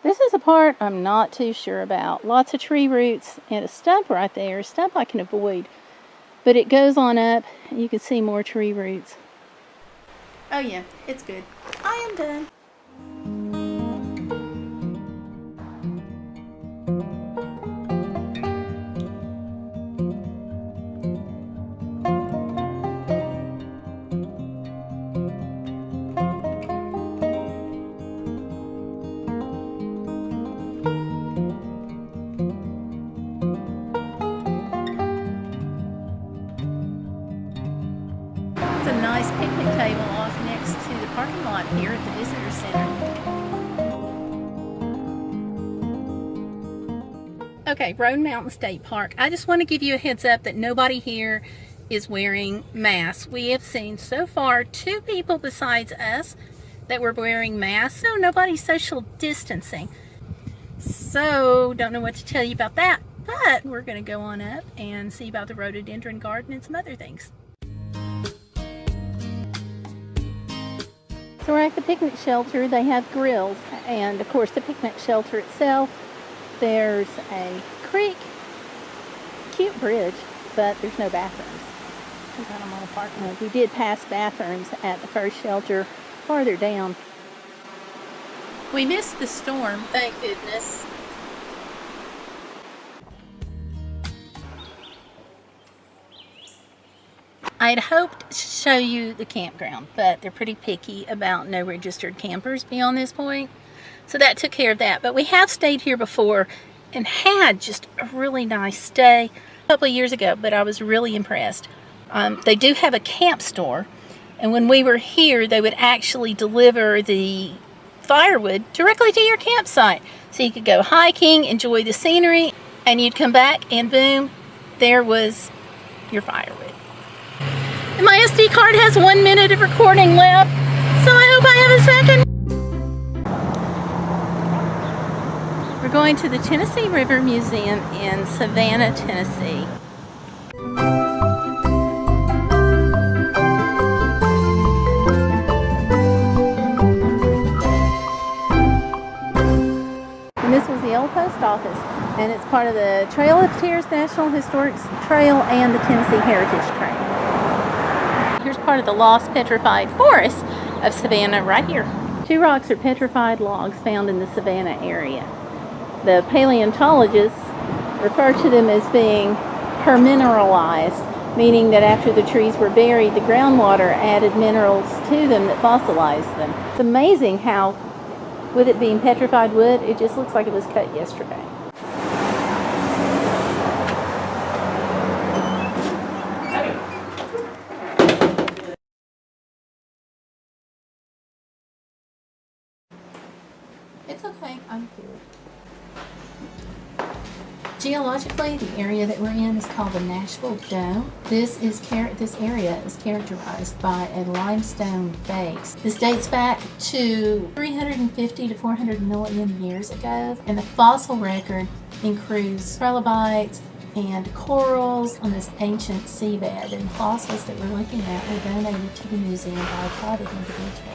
This is a part I'm not too sure about. Lots of tree roots and a stump right there. A stump I can avoid. But it goes on up and you can see more tree roots. Oh yeah, it's good. I am done. It's a nice picnic table off next to the parking lot here at the Visitor Center. Okay, Roan Mountain State Park. I just want to give you a heads up that nobody here is wearing masks. We have seen so far 2 people besides us that were wearing masks, so nobody's social distancing. So, don't know what to tell you about that, but we're going to go on up and see about the rhododendron garden and some other things. So we're at the picnic shelter. They have grills, and of course the picnic shelter itself, there's a creek, cute bridge, but there's no bathrooms. We got them on a park. We did pass bathrooms at the first shelter farther down. We missed the storm, thank goodness. I'd hoped to show you the campground, but they're pretty picky about no registered campers beyond this point. So that took care of that. But we have stayed here before and had just a really nice stay a couple of years ago, but I was really impressed. They do have a camp store, and when we were here, they would actually deliver the firewood directly to your campsite. So you could go hiking, enjoy the scenery, and you'd come back and boom, there was your firewood. And my SD card has 1 minute of recording left, so I hope I have a second. We're going to the Tennessee River Musuem in Savannah, Tennessee. And this was the old post office, and it's part of the Trail of Tears National Historic Trail and the Tennessee Heritage Trail. Here's part of the lost petrified forest of Savannah right here. 2 rocks are petrified logs found in the Savannah area. The paleontologists refer to them as being permineralized, meaning that after the trees were buried, the groundwater added minerals to them that fossilized them. It's amazing how, with it being petrified wood, it just looks like it was cut yesterday. It's okay. I'm cool. Geologically, the area that we're in is called the Nashville Dome. This area is characterized by a limestone base. This dates back to 350 to 400 million years ago, and the fossil record includes trilobites and corals on this ancient seabed. And fossils that we're looking at were donated to the museum by a private individual.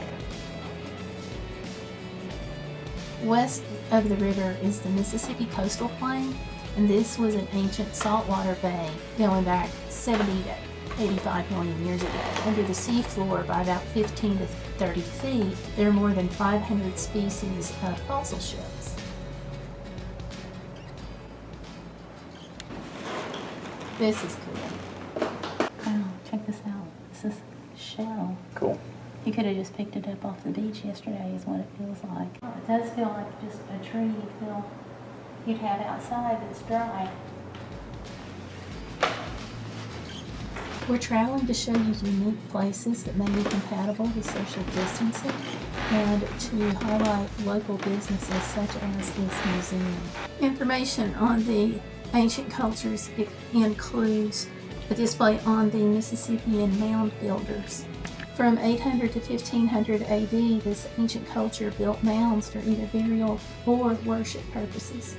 West of the river is the Mississippi coastal plain, and this was an ancient saltwater bay going back 70 to 85 million years ago. Under the seafloor by about 15 to 30 feet, there are more than 500 species of fossil ships. This is cool. Oh, check this out. This is shell. Cool. You could have just picked it up off the beach yesterday is what it feels like. Oh, it does feel like just a tree you'd have outside that's dry. We're traveling to show you unique places that may be compatible with social distancing and to highlight local businesses such as this museum. Information on the ancient cultures includes a display on the Mississippian mound builders. From 800 to 1500 AD, this ancient culture built mounds for either burial or worship purposes.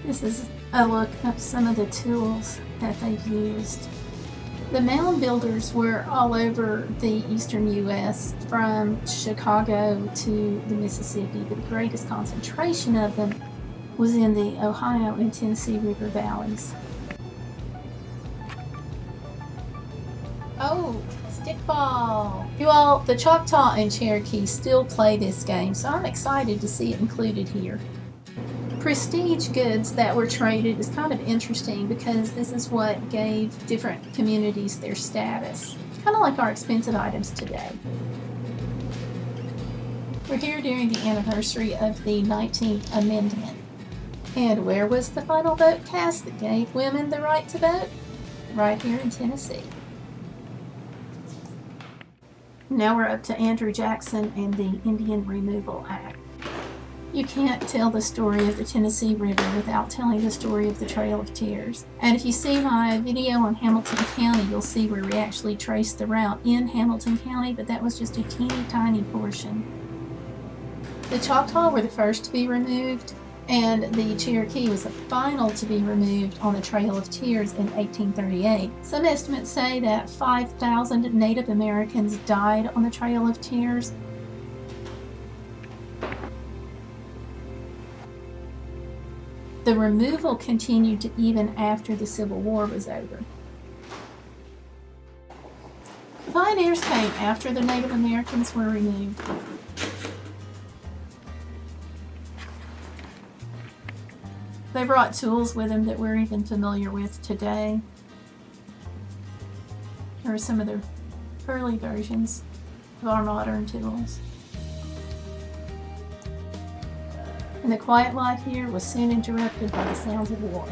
This is a look at some of the tools that they've used. The mound builders were all over the eastern U.S., from Chicago to the Mississippi, but the greatest concentration of them was in the Ohio and Tennessee River valleys. Oh, stickball! You all, the Choctaw and Cherokee still play this game, so I'm excited to see it included here. Prestige goods that were traded is kind of interesting because this is what gave different communities their status. Kind of like our expensive items today. We're here during the anniversary of the 19th Amendment. And where was the final vote cast that gave women the right to vote? Right here in Tennessee. Now we're up to Andrew Jackson and the Indian Removal Act. You can't tell the story of the Tennessee River without telling the story of the Trail of Tears. And if you see my video on Hamilton County, you'll see where we actually traced the route in Hamilton County, but that was just a teeny tiny portion. The Choctaw were the first to be removed, and the Cherokee was the final to be removed on the Trail of Tears in 1838. Some estimates say that 5,000 Native Americans died on the Trail of Tears. The removal continued to even after the Civil War was over. The pioneers came after the Native Americans were removed. They brought tools with them that we're even familiar with today. Here are some of the early versions of our modern tools. And the quiet life here was soon interrupted by the sounds of war.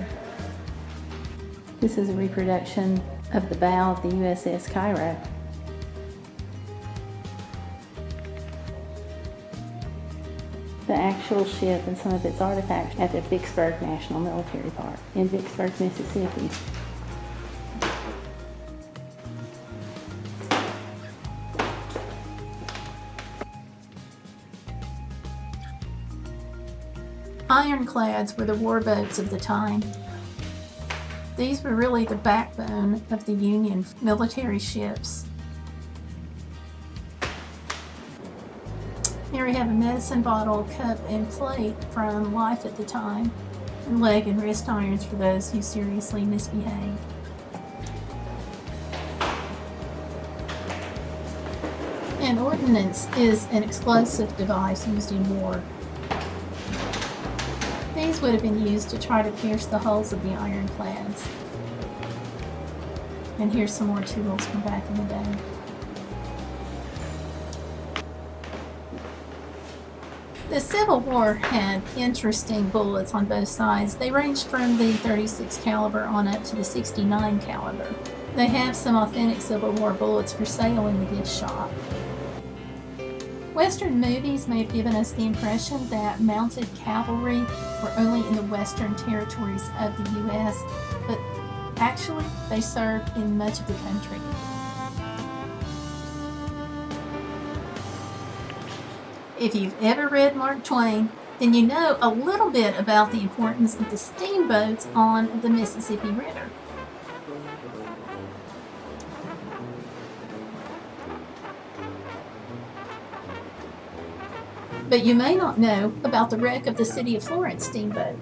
This is a reproduction of the bow of the USS Cairo. The actual ship and some of its artifacts at the Vicksburg National Military Park in Vicksburg, Mississippi. Ironclads were the warboats of the time. These were really the backbone of the Union military ships. Here we have a medicine bottle, cup, and plate from life at the time, and leg and wrist irons for those who seriously misbehaved. An ordnance is an explosive device used in war. These would have been used to try to pierce the hulls of the ironclads. And here's some more tools from back in the day. The Civil War had interesting bullets on both sides. They ranged from the .36 caliber on up to the .69 caliber. They have some authentic Civil War bullets for sale in the gift shop. Western movies may have given us the impression that mounted cavalry were only in the western territories of the U.S., but actually they served in much of the country. If you've ever read Mark Twain, then you know a little bit about the importance of the steamboats on the Mississippi River. But you may not know about the wreck of the City of Florence steamboat.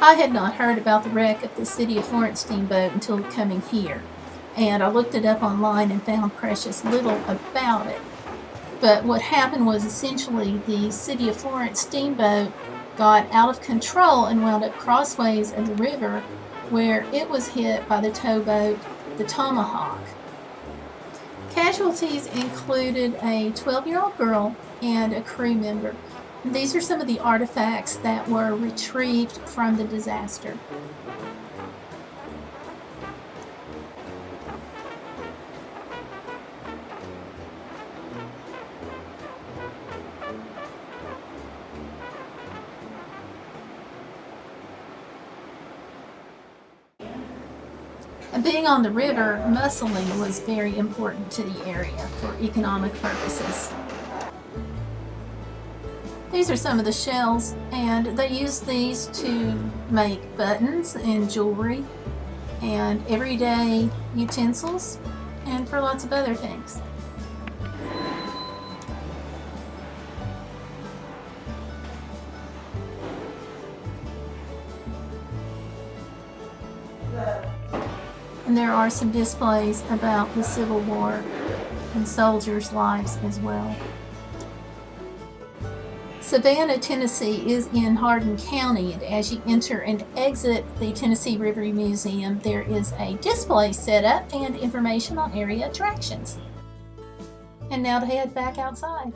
I had not heard about the wreck of the City of Florence steamboat until coming here, and I looked it up online and found precious little about it. But what happened was essentially the City of Florence steamboat got out of control and wound up crossways of the river, where it was hit by the towboat, the Tomahawk. Casualties included a 12-year-old girl and a crew member. These are some of the artifacts that were retrieved from the disaster. Being on the river, mussels was very important to the area for economic purposes. These are some of the shells, and they use these to make buttons and jewelry and everyday utensils and for lots of other things. And there are some displays about the Civil War and soldiers' lives as well. Savannah, Tennessee is in Hardin County, and as you enter and exit the Tennessee River Museum, there is a display set up and information on area attractions. And now to head back outside.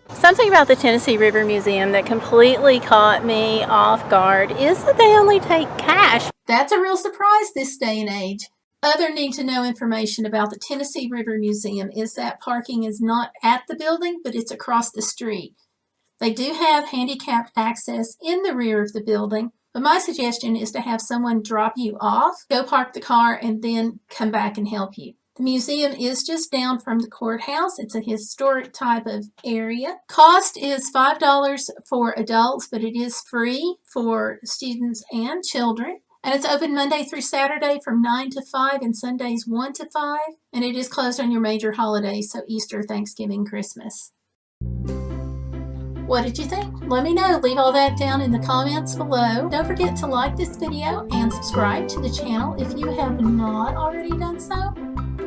Something about the Tennessee River Museum that completely caught me off guard is that they only take cash. That's a real surprise this day and age. Other need-to-know information about the Tennessee River Museum is that parking is not at the building, but it's across the street. They do have handicapped access in the rear of the building, but my suggestion is to have someone drop you off, go park the car, and then come back and help you. The museum is just down from the courthouse. It's a historic type of area. Cost is $5 for adults, but it is free for students and children. And it's open Monday through Saturday from 9 to 5 and Sundays 1 to 5. And it is closed on your major holidays, so Easter, Thanksgiving, Christmas. What did you think? Let me know. Leave all that down in the comments below. Don't forget to like this video and subscribe to the channel if you have not already done so.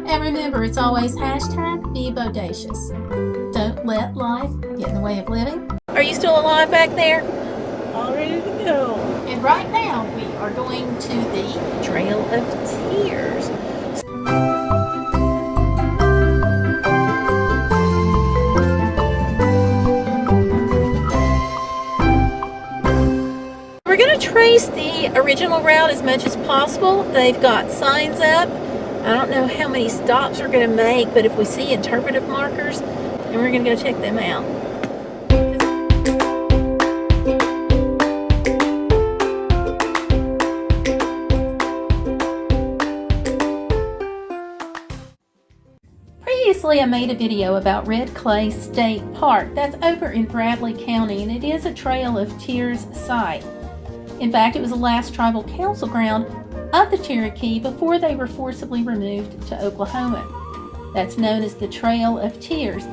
And remember, it's always hashtag be Bodacious. Don't let life get in the way of living. Are you still alive back there? All ready to go. And right now, we are going to the Trail of Tears. We're going to trace the original route as much as possible. They've got signs up. I don't know how many stops we're going to make, but if we see interpretive markers, then we're going to go check them out. Previously, I made a video about Red Clay State Park. That's over in Bradley County, and it is a Trail of Tears site. In fact, it was the last tribal council ground of the Cherokee before they were forcibly removed to Oklahoma. That's known as the Trail of Tears.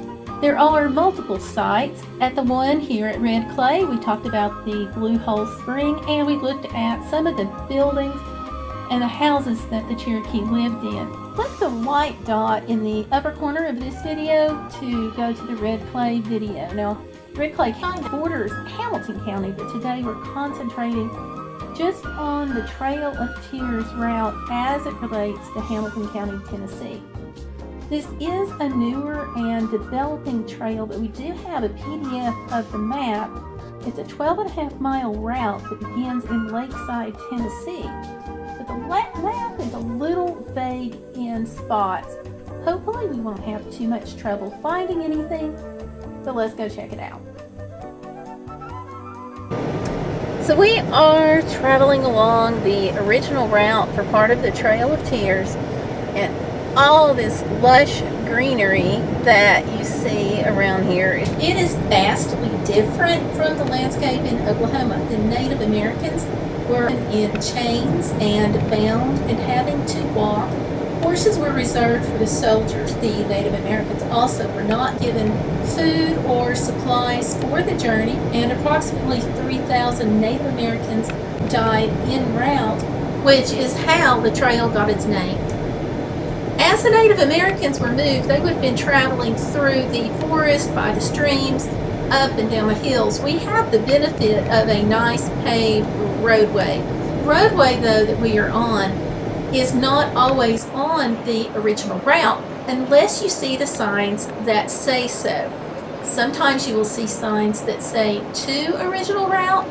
There are multiple sites. At the one here at Red Clay, we talked about the Blue Hole Spring, and we looked at some of the buildings and the houses that the Cherokee lived in. Click the white dot in the upper corner of this video to go to the Red Clay video. Now, Red Clay County borders Hamilton County, but today we're concentrating just on the Trail of Tears route as it relates to Hamilton County, Tennessee. This is a newer and developing trail, but we do have a PDF of the map. It's a 12.5-mile route that begins in Lakeside, Tennessee. But the map is a little fade in spots. Hopefully we won't have too much trouble finding anything, but let's go check it out. So we are traveling along the original route for part of the Trail of Tears, and all this lush greenery that you see around here. It is vastly different from the landscape in Oklahoma. The Native Americans were in chains and bound and having to walk. Horses were reserved for the soldiers. The Native Americans also were not given food or supplies for the journey, and approximately 3,000 Native Americans died en route, which is how the trail got its name. As the Native Americans were moved, they would have been traveling through the forest, by the streams, up and down the hills. We have the benefit of a nice paved roadway. The roadway, though, that we are on is not always on the original route unless you see the signs that say so. Sometimes you will see signs that say to original route,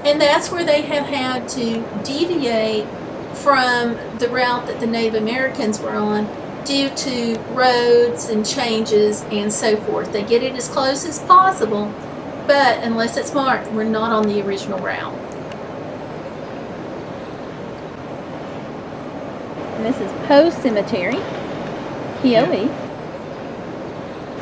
and that's where they have had to deviate from the route that the Native Americans were on due to roads and changes and so forth. They get it as close as possible, but unless it's marked, we're not on the original route. And this is Poe Cemetery, POE.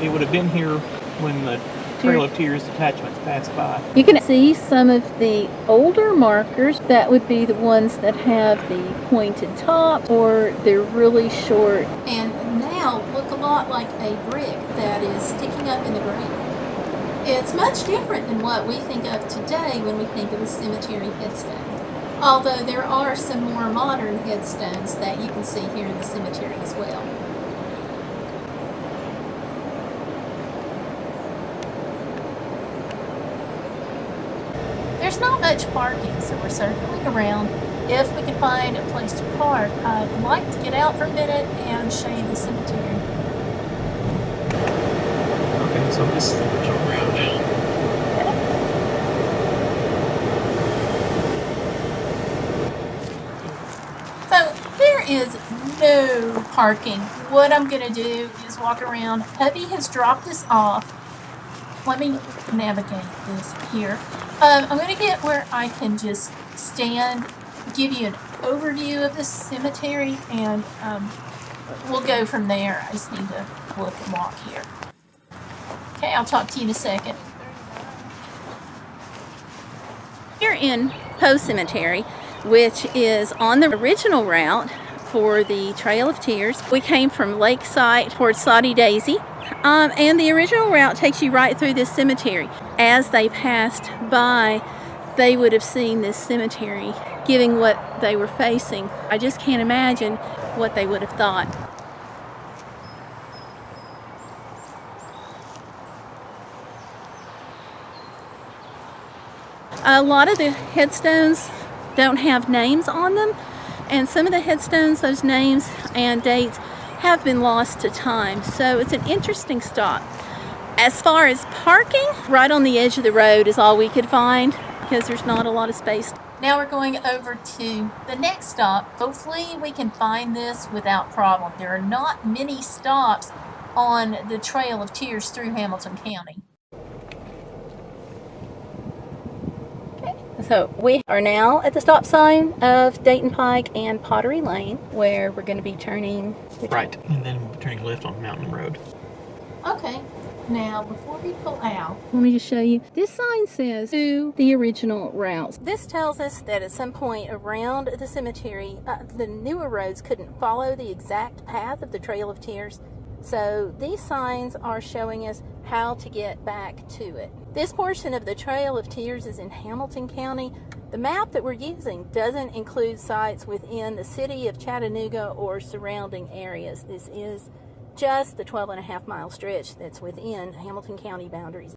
It would have been here when the Trail of Tears detachments passed by. You can see some of the older markers. That would be the ones that have the pointed top or they're really short. And now look a lot like a brick that is sticking up in the ground. It's much different than what we think of today when we think of a cemetery headstone. Although there are some more modern headstones that you can see here in the cemetery as well. There's not much parking, so we're circling around. If we can find a place to park, I'd like to get out for a minute and show you the cemetery. Okay, so this is the original route now. So there is no parking. What I'm going to do is walk around. Hubby has dropped us off. Let me navigate this here. I'm going to get where I can just stand, give you an overview of the cemetery, and we'll go from there. I just need to look and walk here. Okay, I'll talk to you in a second. Here in Poe Cemetery, which is on the original route for the Trail of Tears. We came from Lakeside towards Sautrday, and the original route takes you right through this cemetery. As they passed by, they would have seen this cemetery, given what they were facing. I just can't imagine what they would have thought. A lot of the headstones don't have names on them, and some of the headstones, those names and dates have been lost to time. So it's an interesting stop. As far as parking, right on the edge of the road is all we could find because there's not a lot of space. Now we're going over to the next stop. Hopefully we can find this without problem. There are not many stops on the Trail of Tears through Hamilton County. So we are now at the stop sign of Dayton Pike and Pottery Lane, where we're going to be turning right, and then turning left on Mountain Road. Okay. Now, before we pull out, let me just show you. This sign says to the original routes. This tells us that at some point around the cemetery, the newer roads couldn't follow the exact path of the Trail of Tears. So these signs are showing us how to get back to it. This portion of the Trail of Tears is in Hamilton County. The map that we're using doesn't include sites within the city of Chattanooga or surrounding areas. This is just the 12.5-mile stretch that's within Hamilton County boundaries.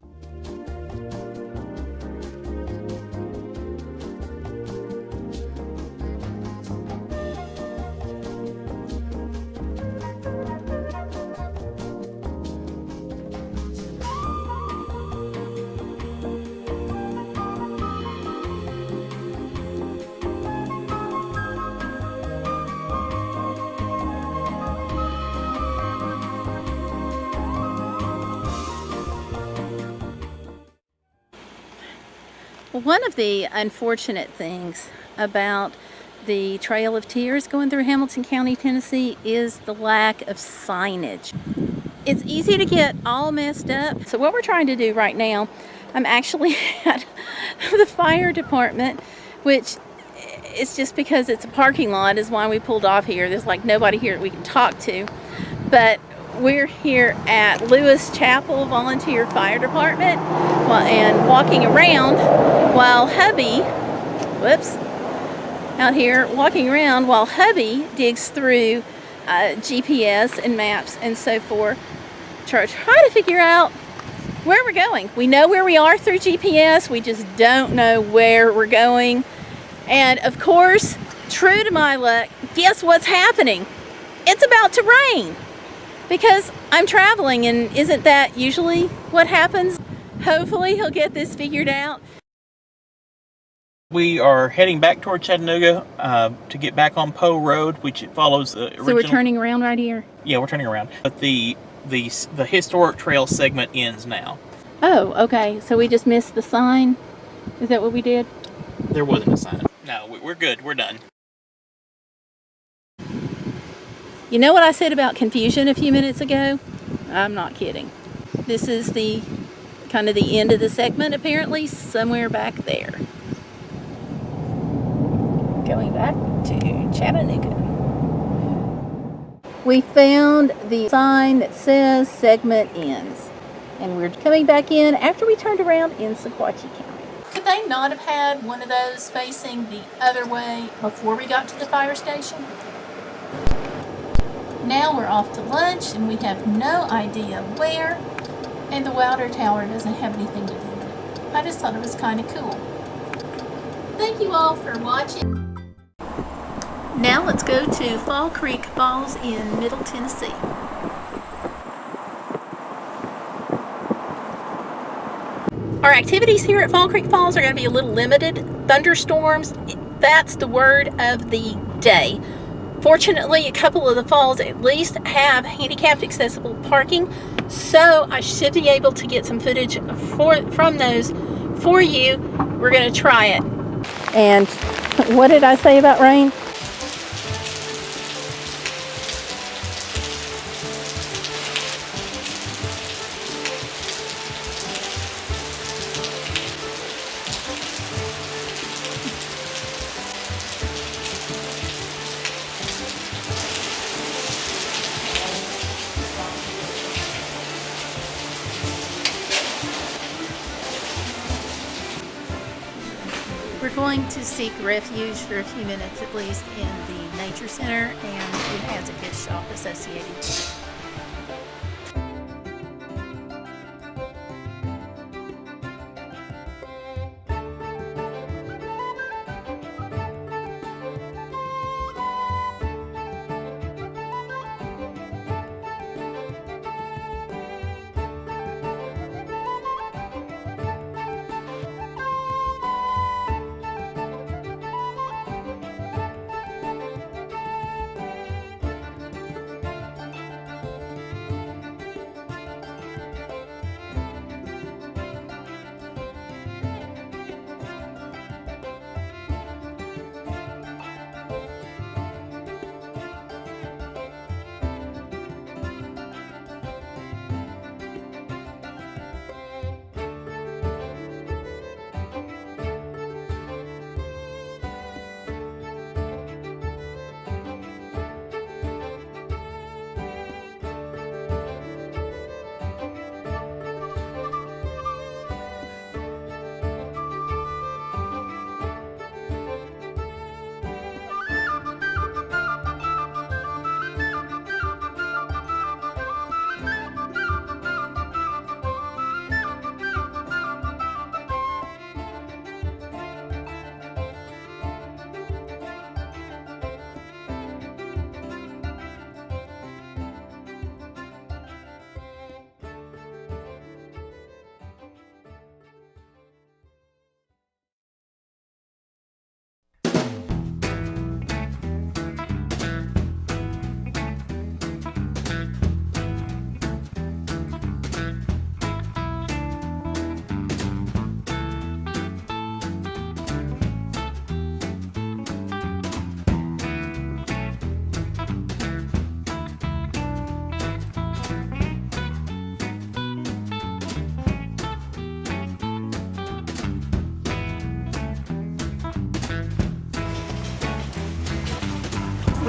Well, one of the unfortunate things about the Trail of Tears going through Hamilton County, Tennessee is the lack of signage. It's easy to get all messed up. So what we're trying to do right now, I'm actually at the fire department, which it's just because it's a parking lot is why we pulled off here. There's like nobody here that we can talk to. But we're here at Lewis Chapel Volunteer Fire Department and walking around while hubby, out here walking around while hubby digs through GPS and maps and so forth to try to figure out where we're going. We know where we are through GPS, we just don't know where we're going. And of course, true to my luck, guess what's happening? It's about to rain because I'm traveling, and isn't that usually what happens? Hopefully he'll get this figured out. We are heading back toward Chattanooga to get back on Poe Road, which it follows the original. So we're turning around right here? Yeah, we're turning around. But the historic trail segment ends now. Oh, okay. So we just missed the sign? Is that what we did? There wasn't a sign. No, we're good. We're done. You know what I said about confusion a few minutes ago? I'm not kidding. This is the kind of the end of the segment, apparently, somewhere back there. Going back to Chattanooga. We found the sign that says segment ends. And we're coming back in after we turned around in Sequatchie County. Could they not have had one of those facing the other way before we got to the fire station? Now we're off to lunch and we have no idea where, and the water tower doesn't have anything to do with it. I just thought it was kind of cool. Thank you all for watching. Now let's go to Fall Creek Falls in Middle Tennessee. Our activities here at Fall Creek Falls are going to be a little limited. Thunderstorms, that's the word of the day. Fortunately, a couple of the falls at least have handicapped accessible parking, so I should be able to get some footage from those for you. We're going to try it. And what did I say about rain? We're going to seek refuge for a few minutes at least in the nature center, and it has a gift shop associated with it.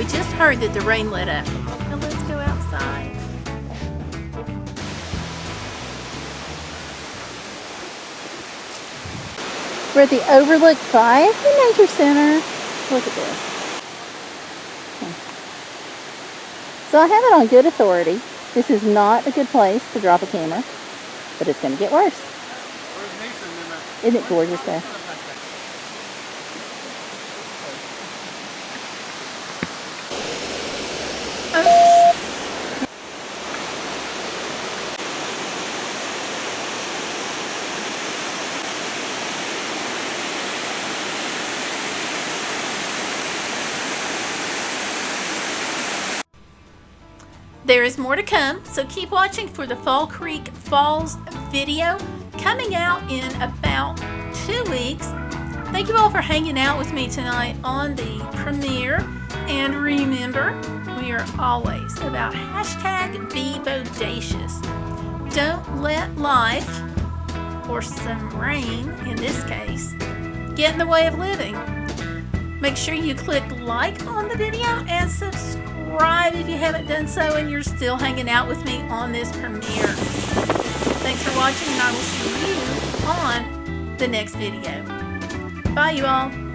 just heard that the rain let up. Now let's go outside. We're at the Overlook 5 Nature Center. Look at this. So I have it on good authority. This is not a good place to drop a camera, but it's going to get worse. Isn't it gorgeous there? There is more to come, so keep watching for the Fall Creek Falls video coming out in about 2 weeks. Thank you all for hanging out with me tonight on the premiere. And remember, we are always about hashtag be bodacious. Don't let life, or some rain in this case, get in the way of living. Make sure you click like on the video and subscribe if you haven't done so and you're still hanging out with me on this premiere. Thanks for watching, and I will see you on the next video. Bye, you all.